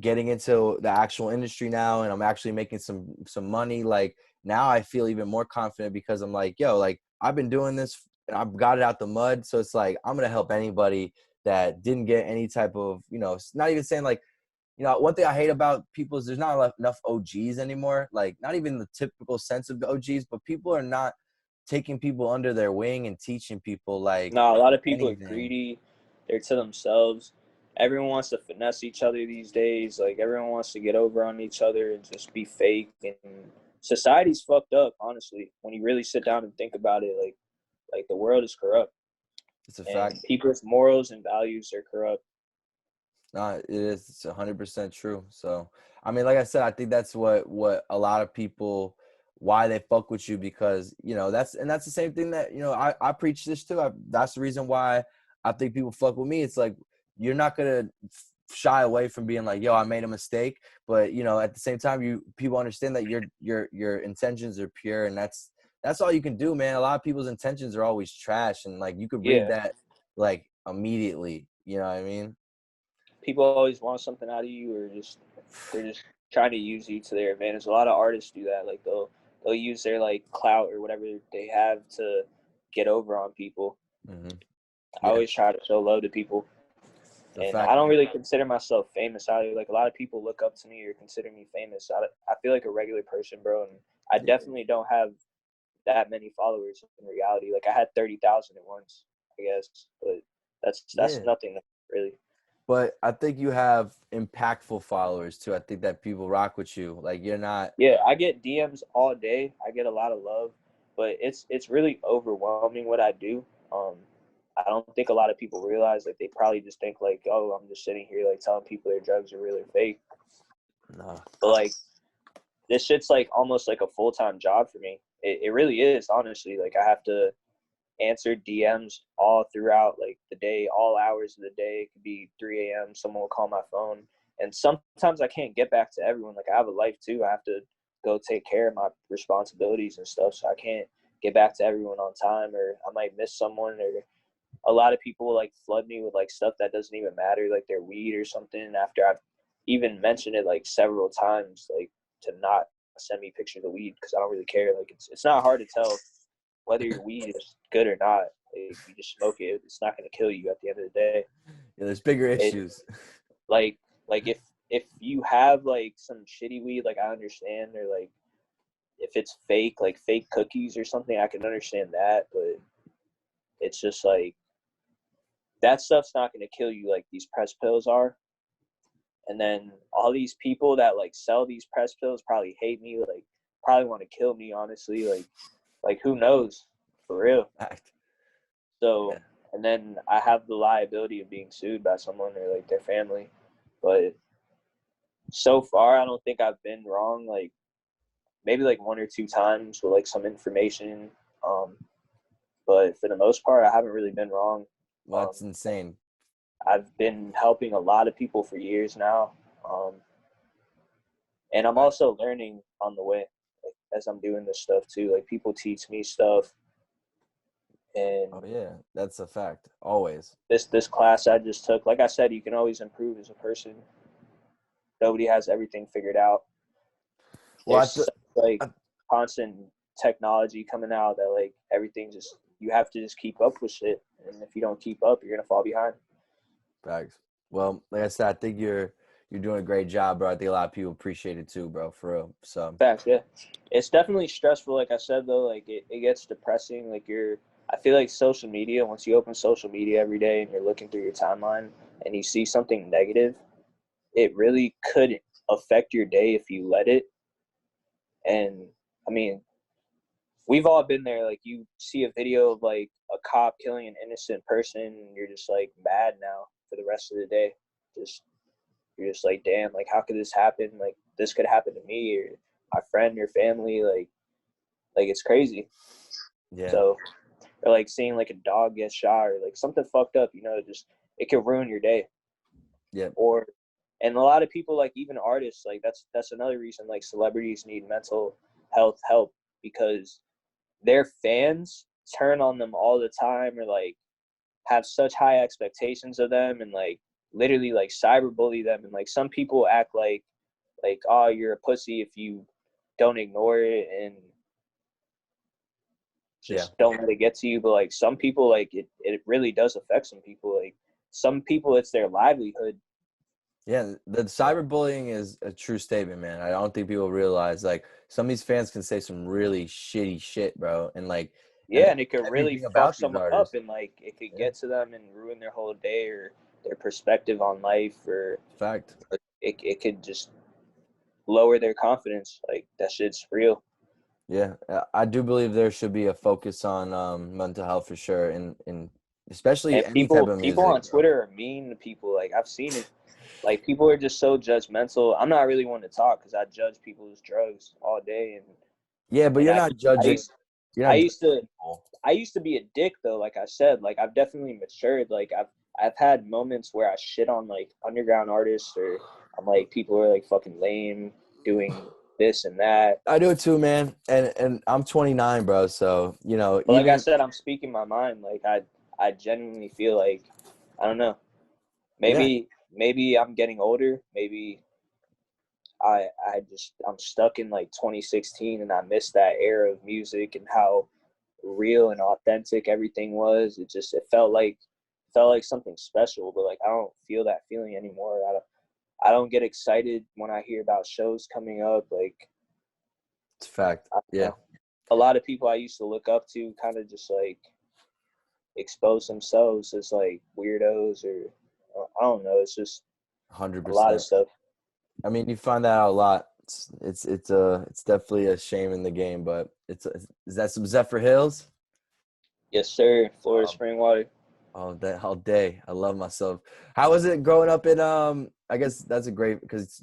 getting into the actual industry now, and I'm actually making some money. Like now I feel even more confident because I'm like, yo, like I've been doing this and I've got it out the mud. So it's like I'm gonna help anybody that didn't get any type of, you know, not even saying like, you know, one thing I hate about people is there's not enough OGs anymore. Like not even the typical sense of OGs, but people are not taking people under their wing and teaching people like No, a lot of people are anything. greedy. They're to themselves. Everyone wants to finesse each other these days. Like everyone wants to get over on each other and just be fake. And society's fucked up, honestly. When you really sit down and think about it, like the world is corrupt, It's a and fact. people's morals and values are corrupt. No, it is. It's 100% true. So, I mean, like I said, I think that's what a lot of people, why they fuck with you, because you know that's the same thing that, you know, I preach this too. That's the reason why I think people fuck with me. It's like you're not gonna shy away from being like, yo, I made a mistake, but you know, at the same time, people understand that your intentions are pure, and that's all you can do, man. A lot of people's intentions are always trash, and like you could read Yeah, that like immediately. You know what I mean? people always want something out of you, or just they're just trying to use you to their advantage. A lot of artists do that. Like they'll use their like clout or whatever they have to get over on people. Hmm. I Yeah, always try to show love to people. the And fact. I don't really consider myself famous either. Like a lot of people look up to me or consider me famous. I feel like a regular person, bro, and I Yeah, definitely don't have that many followers in reality. Like I had 30,000 at once, I guess, but that's yeah. nothing really. But I think you have impactful followers too. I think that people rock with you. Like you're not. Yeah, I get DMs all day. I get a lot of love, but it's really overwhelming what I do. Um, I don't think a lot of people realize, like, they probably just think like, oh, I'm just sitting here like telling people their drugs are real or fake. No. But like, this shit's like almost like a full-time job for me. It really is, honestly. Like, I have to answer DMs all throughout like the day, all hours of the day. It could be 3 a.m. Someone will call my phone, and sometimes I can't get back to everyone. Like, I have a life too. I have to go take care of my responsibilities and stuff, so I can't get back to everyone on time, or I might miss someone. Or a lot of people will like flood me with like stuff that doesn't even matter, like their weed or something, after I've even mentioned it like several times, like to not send me pictures of weed, because I don't really care. Like, it's not hard to tell whether your weed is good or not. Like, you just smoke it, it's not going to kill you at the end of the day. Yeah, there's bigger It issues. like if you have like some shitty weed, like, I understand, or like if it's fake, like fake cookies or something, I can understand that. But it's just like, that stuff's not going to kill you like these press pills are. And then all these people that like sell these press pills probably hate me, like probably want to kill me, honestly. Like who knows, for real. Fact. So, Yeah. and then I have the liability of being sued by someone or like their family. But so far, I don't think I've been wrong. Like, maybe like one or two times with like some information. Um, but for the most part, I haven't really been wrong. Well, that's insane. I've been helping a lot of people for years now. Um, and I'm Right. also learning on the way, like, as I'm doing this stuff too. Like, people teach me stuff. And Oh yeah, that's a fact. Always. this class I just took, like I said, you can always improve as a person. Nobody has everything figured out. Well, There's such, like, I constant technology coming out that like everything just, you have to just keep up with shit. And if you don't keep up, you're gonna fall behind. facts. Well, like I said, I think you're doing a great job, bro. I think a lot of people appreciate it too, bro. For real. So Facts, yeah. It's definitely stressful, like I said though, like it gets depressing. Like, I feel like social media, once you open social media every day and you're looking through your timeline and you see something negative, it really could affect your day if you let it. And I mean, we've all been there. Like, you see a video of like a cop killing an innocent person, and you're just like mad now for the rest of the day. Just You're just like, damn, like, how could this happen? Like, this could happen to me or my friend or family. Like it's crazy. yeah, So, or like seeing like a dog get shot or like something fucked up, just, it could ruin your day. yeah, Or, and a lot of people, like even artists, like that's another reason like celebrities need mental health help, because their fans turn on them all the time, or like have such high expectations of them, and like literally like cyberbully them. And like some people act like, oh, you're a pussy if you don't ignore it and yeah, just don't let it get to you. But like some people, like it really does affect some people. Like, some people, it's their livelihood. yeah. The cyberbullying is a true statement, man. I don't think people realize like some of these fans can say some really shitty shit, bro. And like, and Yeah, the and it could heavy really thing fuck about these someone up, artists, and like it could yeah, get to them and ruin their whole day or their perspective on life, or fact. it could just lower their confidence. Like, that shit's real. Yeah, I do believe there should be a focus on mental health for sure, and especially And any type people of people music, on bro. Twitter are mean to people. Like, I've seen it. Like, people are just so judgmental. I'm not really one to talk because I judge people's drugs all day, Yeah, but and you're I not I judging. used You're I not used judging to people. I used to be a dick though. Like I said, like, I've definitely matured. Like, I've had moments where I shit on like underground artists, or I'm like, people are like fucking lame doing this and that. I do it too, man. And I'm 29, bro. So But like I even said, I'm speaking my mind. Like, I genuinely feel like, I don't know. yeah, Maybe I'm getting older. Maybe I'm stuck in like 2016, and I miss that era of music and how real and authentic everything was. It felt like something special. But like, I don't feel that feeling anymore. I don't get excited when I hear about shows coming up. Like, it's a fact. I don't Yeah, know. A lot of people I used to look up to kind of just like expose themselves as like weirdos, or I don't know. It's just a lot of 100%. stuff. I mean, you find that out a lot. It's definitely a shame in the game, but is that some Zephyr Hills? Yes, sir. Florida Um, spring water. all day. I love myself. How was it growing up in I guess that's a great because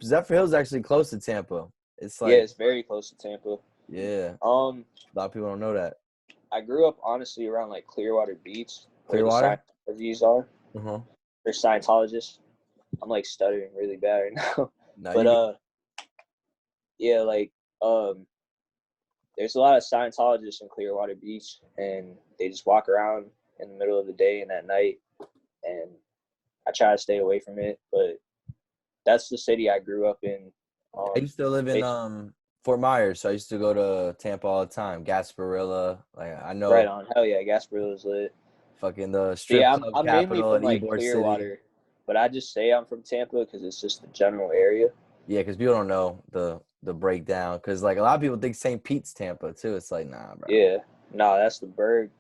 Zephyr Hills is actually close to Tampa. It's Yeah, like it's very close to Tampa. yeah, Um, a lot of people don't know that. I grew up honestly around like Clearwater Beach, where the Clearwater? Scientologists are. Uh-huh. They're Scientologists. I'm like stuttering really bad right now. No, But you get yeah, like um there's a lot of Scientologists in Clearwater Beach, and they just walk around in the middle of the day and at night, and I try to stay away from it, but that's the city I grew up in. I used to live in They, Fort Myers, so I used to go to Tampa all the time. Gasparilla, like I right know on, hell yeah, Gasparillo's lit. fucking the But strip yeah, club I'm mainly capital from in like Ybor City. Clearwater, but I just say I'm from Tampa because it's just the general area. Yeah, because people don't know the breakdown. Because like a lot of people think St. Pete's Tampa too. It's like nah, bro. Yeah, nah, that's the Berg.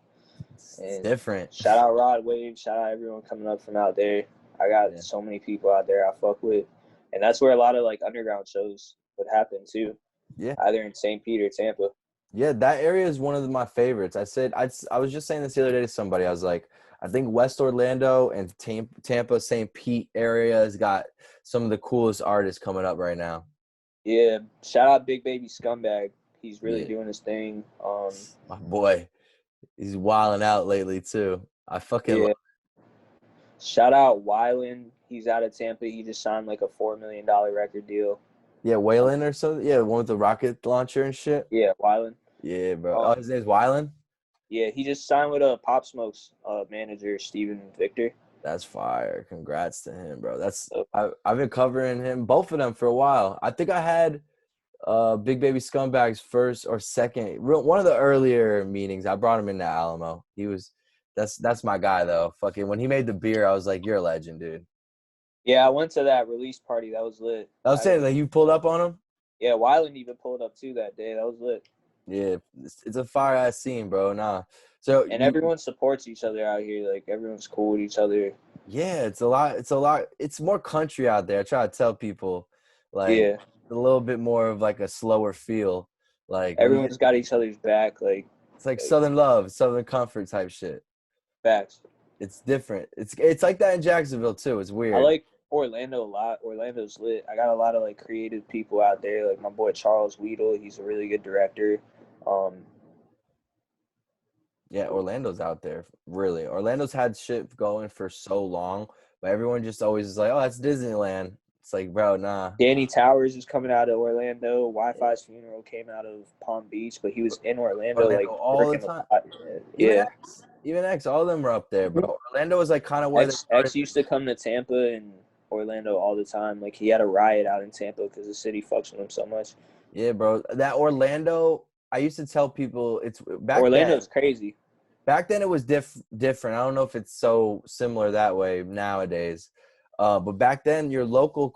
It's And different. shout out Rod Wave, shout out everyone coming up from out there. I got Yeah. so many people out there I fuck with, and that's where a lot of like underground shows would happen too, Yeah. either in St. Pete or Tampa. Yeah, that area is one of my favorites. I was just saying this the other day to somebody. I was like, I think West Orlando and Tampa, St. Pete area has got some of the coolest artists coming up right now. Yeah, shout out Big Baby Scumbag. He's really Yeah, doing his thing. my boy, he's wilding out lately too. I fucking love. Yeah, shout out Wyland. He's out of Tampa. He just signed like a $4 million record deal. Yeah, Waylon or something. Yeah, one with the rocket launcher and shit. Yeah, Wyland. Yeah, bro. Oh, Um, his name's Wyland. yeah, he just signed with Pop Smoke's manager Steven Victor. That's fire. Congrats to him, bro. So, I've been covering him, both of them, for a while. I think I had Big Baby Scumbag's first or second, one of the earlier meetings. I brought him into Alamo. That's my guy though. Fucking when he made the beer, I was like, you're a legend, dude. yeah, I went to that release party. That was lit. I was saying, like, you pulled up on him. Yeah, Wyland even pulled up too that day. That was lit. Yeah, it's a fire ass scene, bro. Nah, so And everyone supports each other out here. Like everyone's cool with each other. yeah, it's a lot. It's a lot. It's more country out there. I try to tell people, like, Yeah, a little bit more of like a slower feel. Like when you get, everyone's got each other's back. it's like Southern love, Southern comfort type shit. facts. It's different. It's like that in Jacksonville too. It's I weird. like Orlando a lot. Orlando's lit. I got a lot of like creative people out there. Like my boy Charles Weedle. He's a really good director. Um, Yeah, Orlando's out there. Really, Orlando's had shit going for so long, but everyone just always is like, "Oh, that's Disneyland." It's like, bro, nah. Danny Towers is coming out of Orlando. Wi-Fi's funeral came out of Palm Beach, but he was in Orlando, Orlando like all the working a time. lot. Even Yeah. X, even X, all of them were up there, bro. Orlando was like kind of where they started. X used to come to Tampa and Orlando all the time. Like he had a riot out in Tampa because the city fucks with him so much. Yeah, bro. That Orlando, I used to tell people it's back then. Orlando's crazy. Back then it was different. I don't know if it's so similar that way nowadays. But back then your local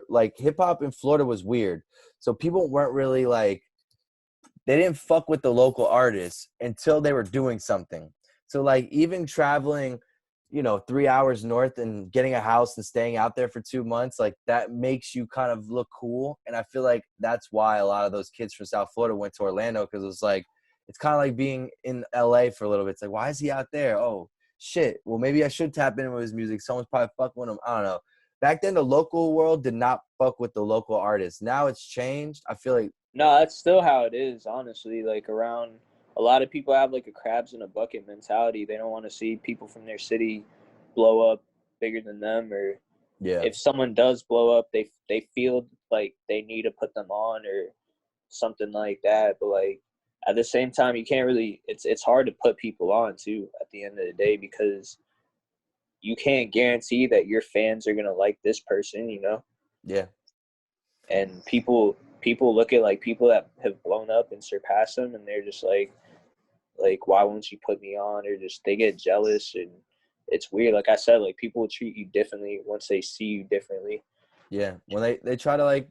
like hip hop in Florida was weird. So people weren't really like they didn't fuck with the local artists until they were doing something. So like even traveling, 3 hours north and getting a house and staying out there for 2 months, like that makes you kind of look cool. And I feel like that's why a lot of those kids from South Florida went to Orlando, because it was like, it's kind of like being in LA for a little bit. It's like, why is he out there? Oh shit. Well, maybe I should tap in with his music. Someone's probably fucking with him. I don't know. Back then, the local world did not fuck with the local artists. Now it's changed. I feel like, No, that's still how it is, honestly. Like around a lot of people have like a crabs in a bucket mentality. They don't want to see people from their city blow up bigger than them, or yeah, if someone does blow up, they feel like they need to put them on or something like that. But like at the same time, you can't really. It's hard to put people on too at the end of the day, because you can't guarantee that your fans are gonna like this person, yeah, And people look at like people that have blown up and surpassed them, and they're just like why won't you put me on, or just they get jealous, and it's weird. Like I said, like people will treat you differently once they see you differently. yeah. When they try to like,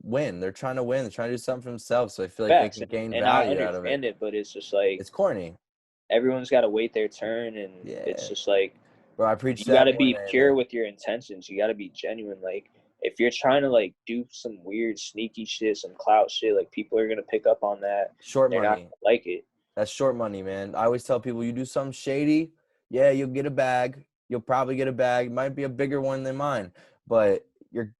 win. They're trying to win. They're trying to do something for themselves. So I feel like they Facts, can gain and I value out of it. understand it, but it's just like It's corny. everyone's got to wait their turn, and it's Yeah. just like Bro, I preach You got that to more be than pure anything. with your intentions. You got to be genuine. Like, if you're trying to like do some weird sneaky shit, some clout shit, like people are gonna pick up on that. Short They're not money. gonna like it. That's short money, man. I always tell people, you do something shady, yeah, you'll get a bag. You'll probably get a bag. It might be a bigger one than mine, but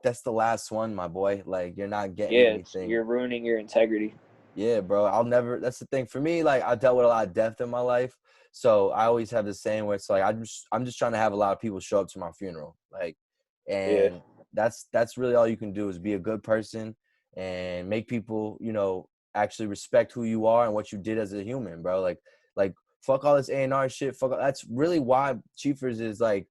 that's the last one, my boy. Like, you're not getting Yeah, anything. you're ruining your integrity. Yeah, bro. I'll never. That's the thing for me. Like, I dealt with a lot of death in my life, so I always have the saying where it's like I'm just trying to have a lot of people show up to my funeral, like, Yeah, and that's really all you can do is be a good person and make people, actually respect who you are and what you did as a human, bro. Like fuck all this A&R shit. That's really why Chiefers is like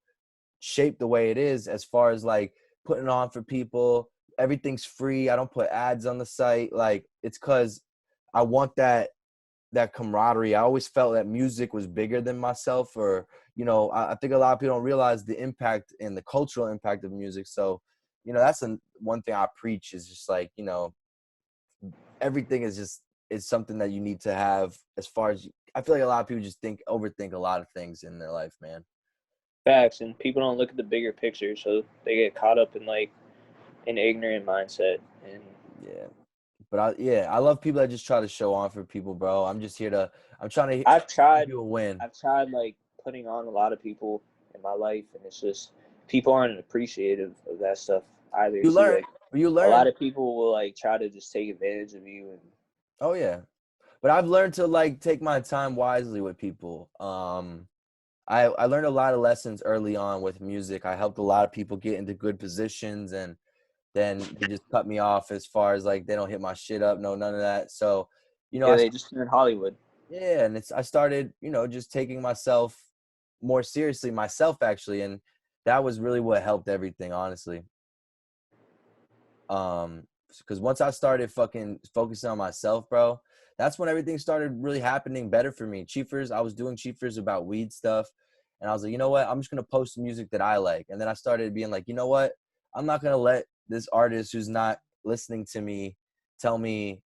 shaped the way it is as far as like putting on for people. Everything's free. I don't put ads on the site. Like, it's because I want that camaraderie. I always felt that music was bigger than myself, or I think a lot of people don't realize the impact and the cultural impact of music. So, that's one thing I preach is just like, everything is something that you need to have. As far as I feel like a lot of people just overthink a lot of things in their life, man. facts. And people don't look at the bigger picture, so they get caught up in like an ignorant mindset. And Yeah. But I love people that just try to show on for people, bro. I'm trying to I've see tried, people win. I've tried like putting on a lot of people in my life, and it's just people aren't appreciative of that stuff either. You Too, learn, like you a lot learn. of people will like try to just take advantage of you. And Oh yeah. But I've learned to like take my time wisely with people. I learned a lot of lessons early on with music. I helped a lot of people get into good positions, and then they just cut me off as far as like they don't hit my shit up, no, none of that. So, yeah, I they just in Hollywood. yeah, and I started, just taking myself more seriously, myself actually, and that was really what helped everything, honestly. Because once I started fucking focusing on myself, bro, that's when everything started really happening better for me. Chiefers, I was doing Chiefers about weed stuff, and I was like, you know what? I'm just gonna post music that I like, and then I started being like, you know what? I'm not gonna let this artist who's not listening to me tell me,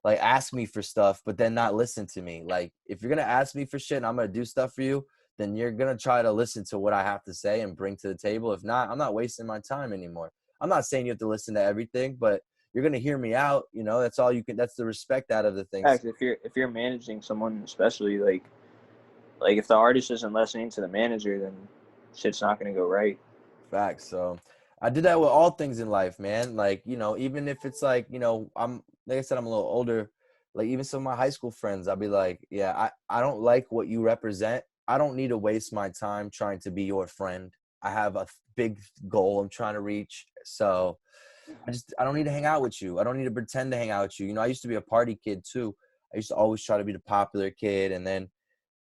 like, ask me for stuff, but then not listen to me. Like, if you're gonna ask me for shit and I'm gonna do stuff for you, then you're gonna try to listen to what I have to say and bring to the table. If not, I'm not wasting my time anymore. I'm not saying you have to listen to everything, but you're gonna hear me out. That's all you can. That's the respect out of the things. Fact, if you're managing someone, especially like if the artist isn't listening to the manager, then shit's not gonna go right. Facts. So I did that with all things in life, man. Like, even if it's like, I'm like I said, I'm a little older. Like, even some of my high school friends, I'll be like, yeah, I don't like what you represent. I don't need to waste my time trying to be your friend. I have a big goal I'm trying to reach. So I don't need to hang out with you. I don't need to pretend to hang out with you. I used to be a party kid too. I used to always try to be the popular kid. And then,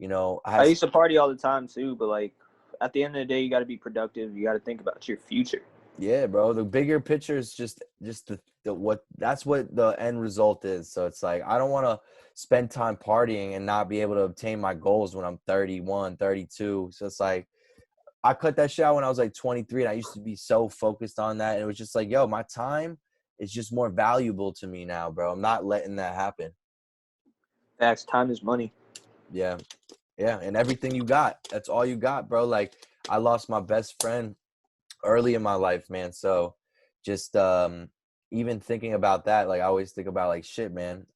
I I had, used to party all the time too, but like at the end of the day, you got to be productive. You got to think about your future. yeah, bro, the bigger picture is just the what that's what the end result is. So it's like, I don't want to spend time partying and not be able to obtain my goals when I'm 31, 32. So it's like, I cut that shit out when I was like 23, and I used to be so focused on that. And it was just like, yo, my time is just more valuable to me now, bro. I'm not letting that happen. Facts. Time is money. Yeah. Yeah. And everything you got, that's all you got, bro. Like, I lost my best friend early in my life, man. So just even thinking about that, like, I always think about like, shit, man,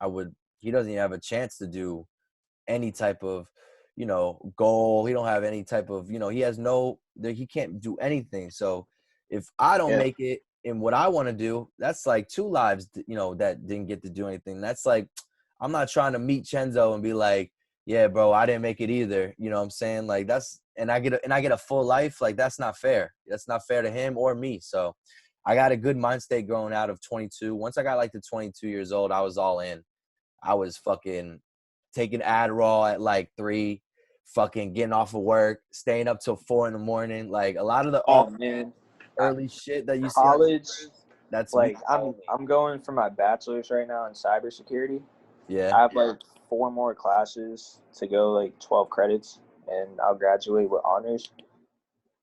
he doesn't even have a chance to do any type of, goal. He don't have any type of, he can't do anything. So if I don't Yeah. make it in what I want to do, that's like two lives, that didn't get to do anything. That's like, I'm not trying to meet Chenzo and be like, yeah, bro, I didn't make it either. You know what I'm saying? Like, and I get a full life. Like, that's not fair. That's not fair to him or me. So I got a good mind state growing out of 22. Once I got like to 22 years old, I was all in. I was fucking taking Adderall at like 3, fucking getting off of work, staying up till 4 in the morning. Like, a lot of the Oh man, early shit that you see on college. Chiefers, that's me Like only. I'm going for my bachelor's right now in cybersecurity. Yeah. I have like 4 more classes to go, like 12 credits, and I'll graduate with honors.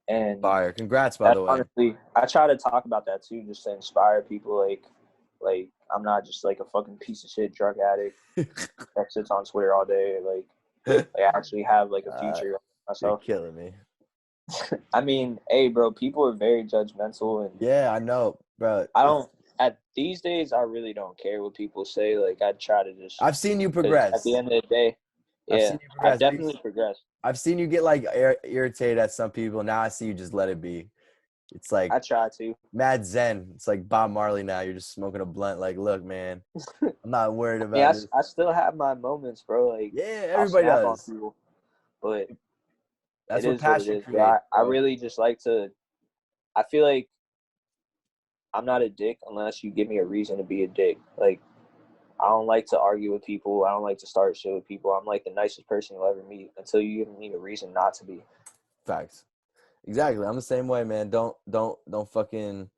And Fire. Congrats, by that's the way. honestly, I try to talk about that too, just to inspire people. Like I'm not just like a fucking piece of shit drug addict that sits on Twitter all day. Like I actually have like a future You're myself. killing me. I mean, hey, bro, people are very judgmental, and Yeah, I know, bro. I don't. At these days, I really don't care what people say. Like, I try to just, I've seen you because at the progress. end of the day, I've yeah, seen you I've progress. definitely progressed. I've seen you get like irritated at some people. Now I see you just let it be. It's like I try to. mad zen. It's like Bob Marley now. You're just smoking a blunt. Like, look, man, I'm not worried I mean, about this. I still have my moments, bro. Like, Yeah, I'll everybody snap on does. people, but That's it what is what it passion is. But creates, I bro. really just like to. I feel like I'm not a dick unless you give me a reason to be a dick. Like, I don't like to argue with people. I don't like to start shit with people. I'm like the nicest person you'll ever meet until you give me a reason not to be. Facts. Exactly. I'm the same way, man. Don't fucking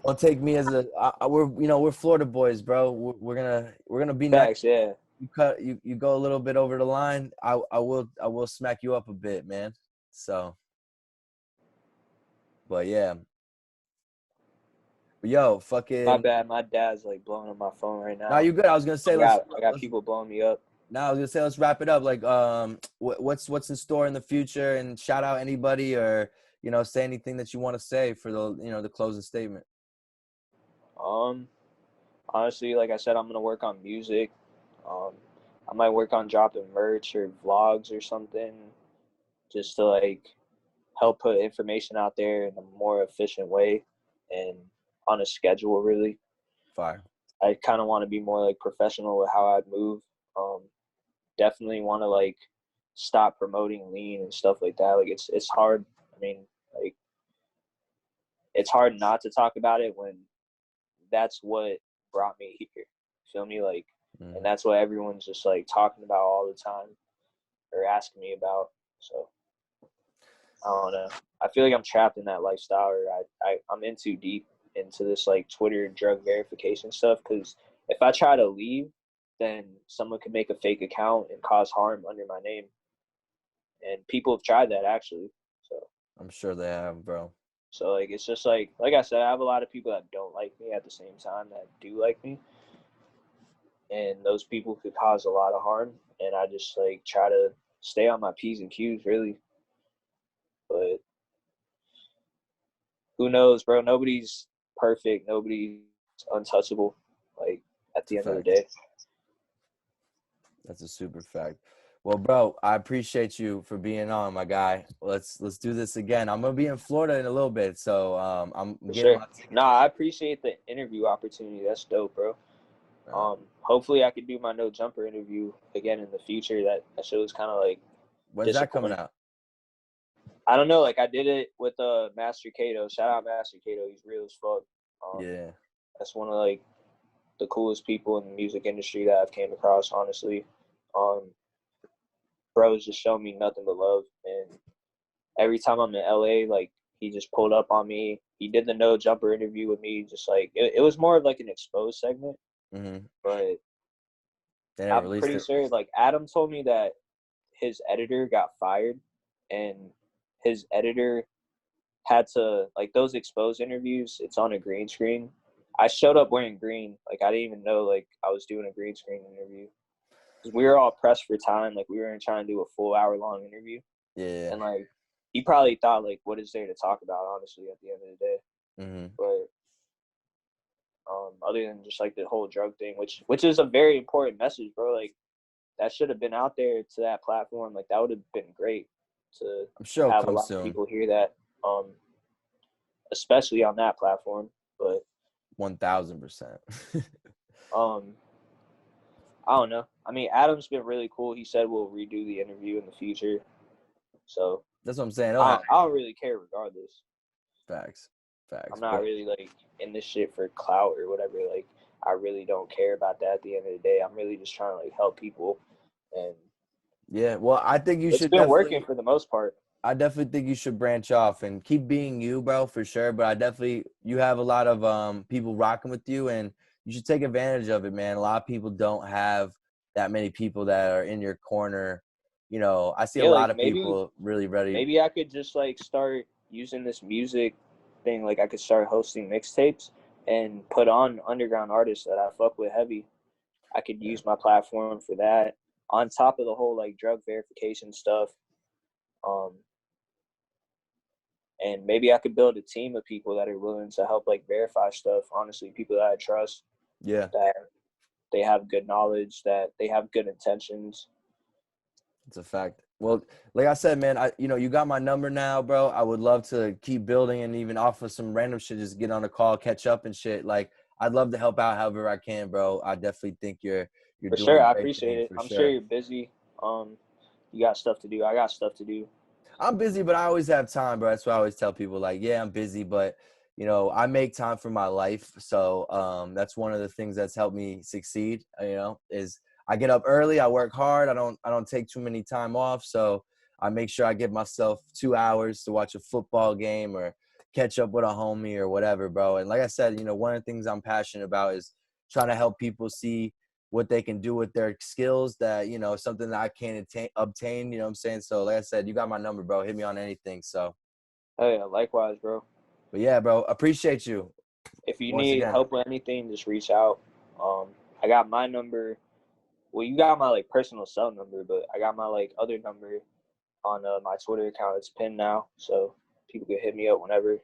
don't take me as we're Florida boys, bro. We're gonna be nice. Facts, yeah. You go a little bit over the line. I will smack you up a bit, man. So, but yeah. But yo, My fucking. bad. My dad's like blowing up my phone right Now now. you good. I was gonna say I got people blowing me up. let's wrap it up. Like, what's in store in the future, and shout out anybody or say anything that you want to say for the closing statement. Um, Honestly, like I said, I'm gonna work on music. Um, I might work on dropping merch or vlogs or something, just to like help put information out there in a more efficient way and on a schedule. Really, Fire. I kind of want to be more like professional with how I'd move. Um, Definitely want to like stop promoting lean and stuff like that. Like it's hard. I mean, like it's hard not to talk about it when that's what brought me here. Feel me? Like, and that's what everyone's just like talking about all the time or asking me about. So I don't know. I feel like I'm trapped in that lifestyle, or I'm in too deep into this like Twitter drug verification stuff. Because if I try to leave, then someone could make a fake account and cause harm under my name, and people have tried that actually. So I'm sure they have, bro. so like it's just like I said, I have a lot of people that don't like me at the same time that do like me, and those people could cause a lot of harm. And I just like try to stay on my P's and Q's really, but who knows, bro? Nobody's perfect. Nobody's untouchable. Like at It's a the end of the fact. day. That's a super fact. Well, bro, I appreciate you for being on, my guy. Let's do this again. I'm gonna be in Florida in a little bit, so I'm For getting sure. my tickets. Nah, I appreciate the interview opportunity. That's dope, bro. Hopefully I could do my no jumper interview again in the future. That show was kind of like When's that coming disappointing. out? I don't know. Like I did it with Master Kato. Shout out Master Kato. He's real as fuck. Yeah. That's one of like the coolest people in the music industry that I've came across. Honestly, bro's just showing me nothing but love. And every time I'm in LA, like he just pulled up on me. He did the no jumper interview with me. Just like it was more of like an exposed segment, Mm-hmm. but They never I'm released pretty it. sure like Adam told me that his editor got fired, and his editor had to like those exposed interviews. It's on a green screen. I showed up wearing green. Like I didn't even know like I was doing a green screen interview because we were all pressed for time. Like we were trying to do a full hour-long interview, Yeah. and like he probably thought like, what is there to talk about? Honestly, at the end of the day, Mm-hmm. but other than just like the whole drug thing, which is a very important message, bro. Like that should have been out there to that platform. Like that would have been great to I'm sure it'll have a come lot of soon. people hear that, especially on that platform. But 1000%. um, I don't know. I mean, Adam's been really cool. He said we'll redo the interview in the future, so That's what I'm saying. It'll I happen. don't really care regardless. Facts. I'm Facts. not But really like in this shit for clout or whatever. Like I really don't care about that at the end of the day. I'm really just trying to like help people, and yeah, well, I think you it's should been working definitely. for the most part. I definitely think you should branch off and keep being you, bro, for sure. But you have a lot of people rocking with you, and you should take advantage of it, man. A lot of people don't have that many people that are in your corner. I see a Yeah, lot like of people really ready. maybe I could just like start using this music thing. Like I could start hosting mixtapes and put on underground artists that I fuck with heavy. I could Yeah. use my platform for that on top of the whole like drug verification stuff. Um, and maybe I could build a team of people that are willing to help like verify stuff. Honestly, people that I trust, Yeah. that they have good knowledge, that they have good intentions. It's a fact. Well, like I said, man, you got my number now, bro. I would love to keep building and even offer some random shit, just get on a call, catch up and shit. Like, I'd love to help out however I can, bro. I definitely think you're For doing sure, a I great appreciate thing it. for I'm sure sure. you're busy. You got stuff to do. I got stuff to do. I'm busy, but I always have time, bro. That's why I always tell people, like, yeah, I'm busy, but I make time for my life. So that's one of the things that's helped me succeed, is I get up early, I work hard, I don't take too many time off. So I make sure I give myself 2 hours to watch a football game or catch up with a homie or whatever, bro. And like I said, one of the things I'm passionate about is trying to help people see what they can do with their skills, that something that I can't obtain, what I'm saying? So like I said, you got my number, bro. Hit me on anything. So Oh yeah, likewise, bro. but yeah, bro, appreciate you If you once need again. help with anything, just reach out. I got my number. Well, you got my like personal cell number, but I got my like other number on my Twitter account. It's pinned now, so people can hit me up whenever.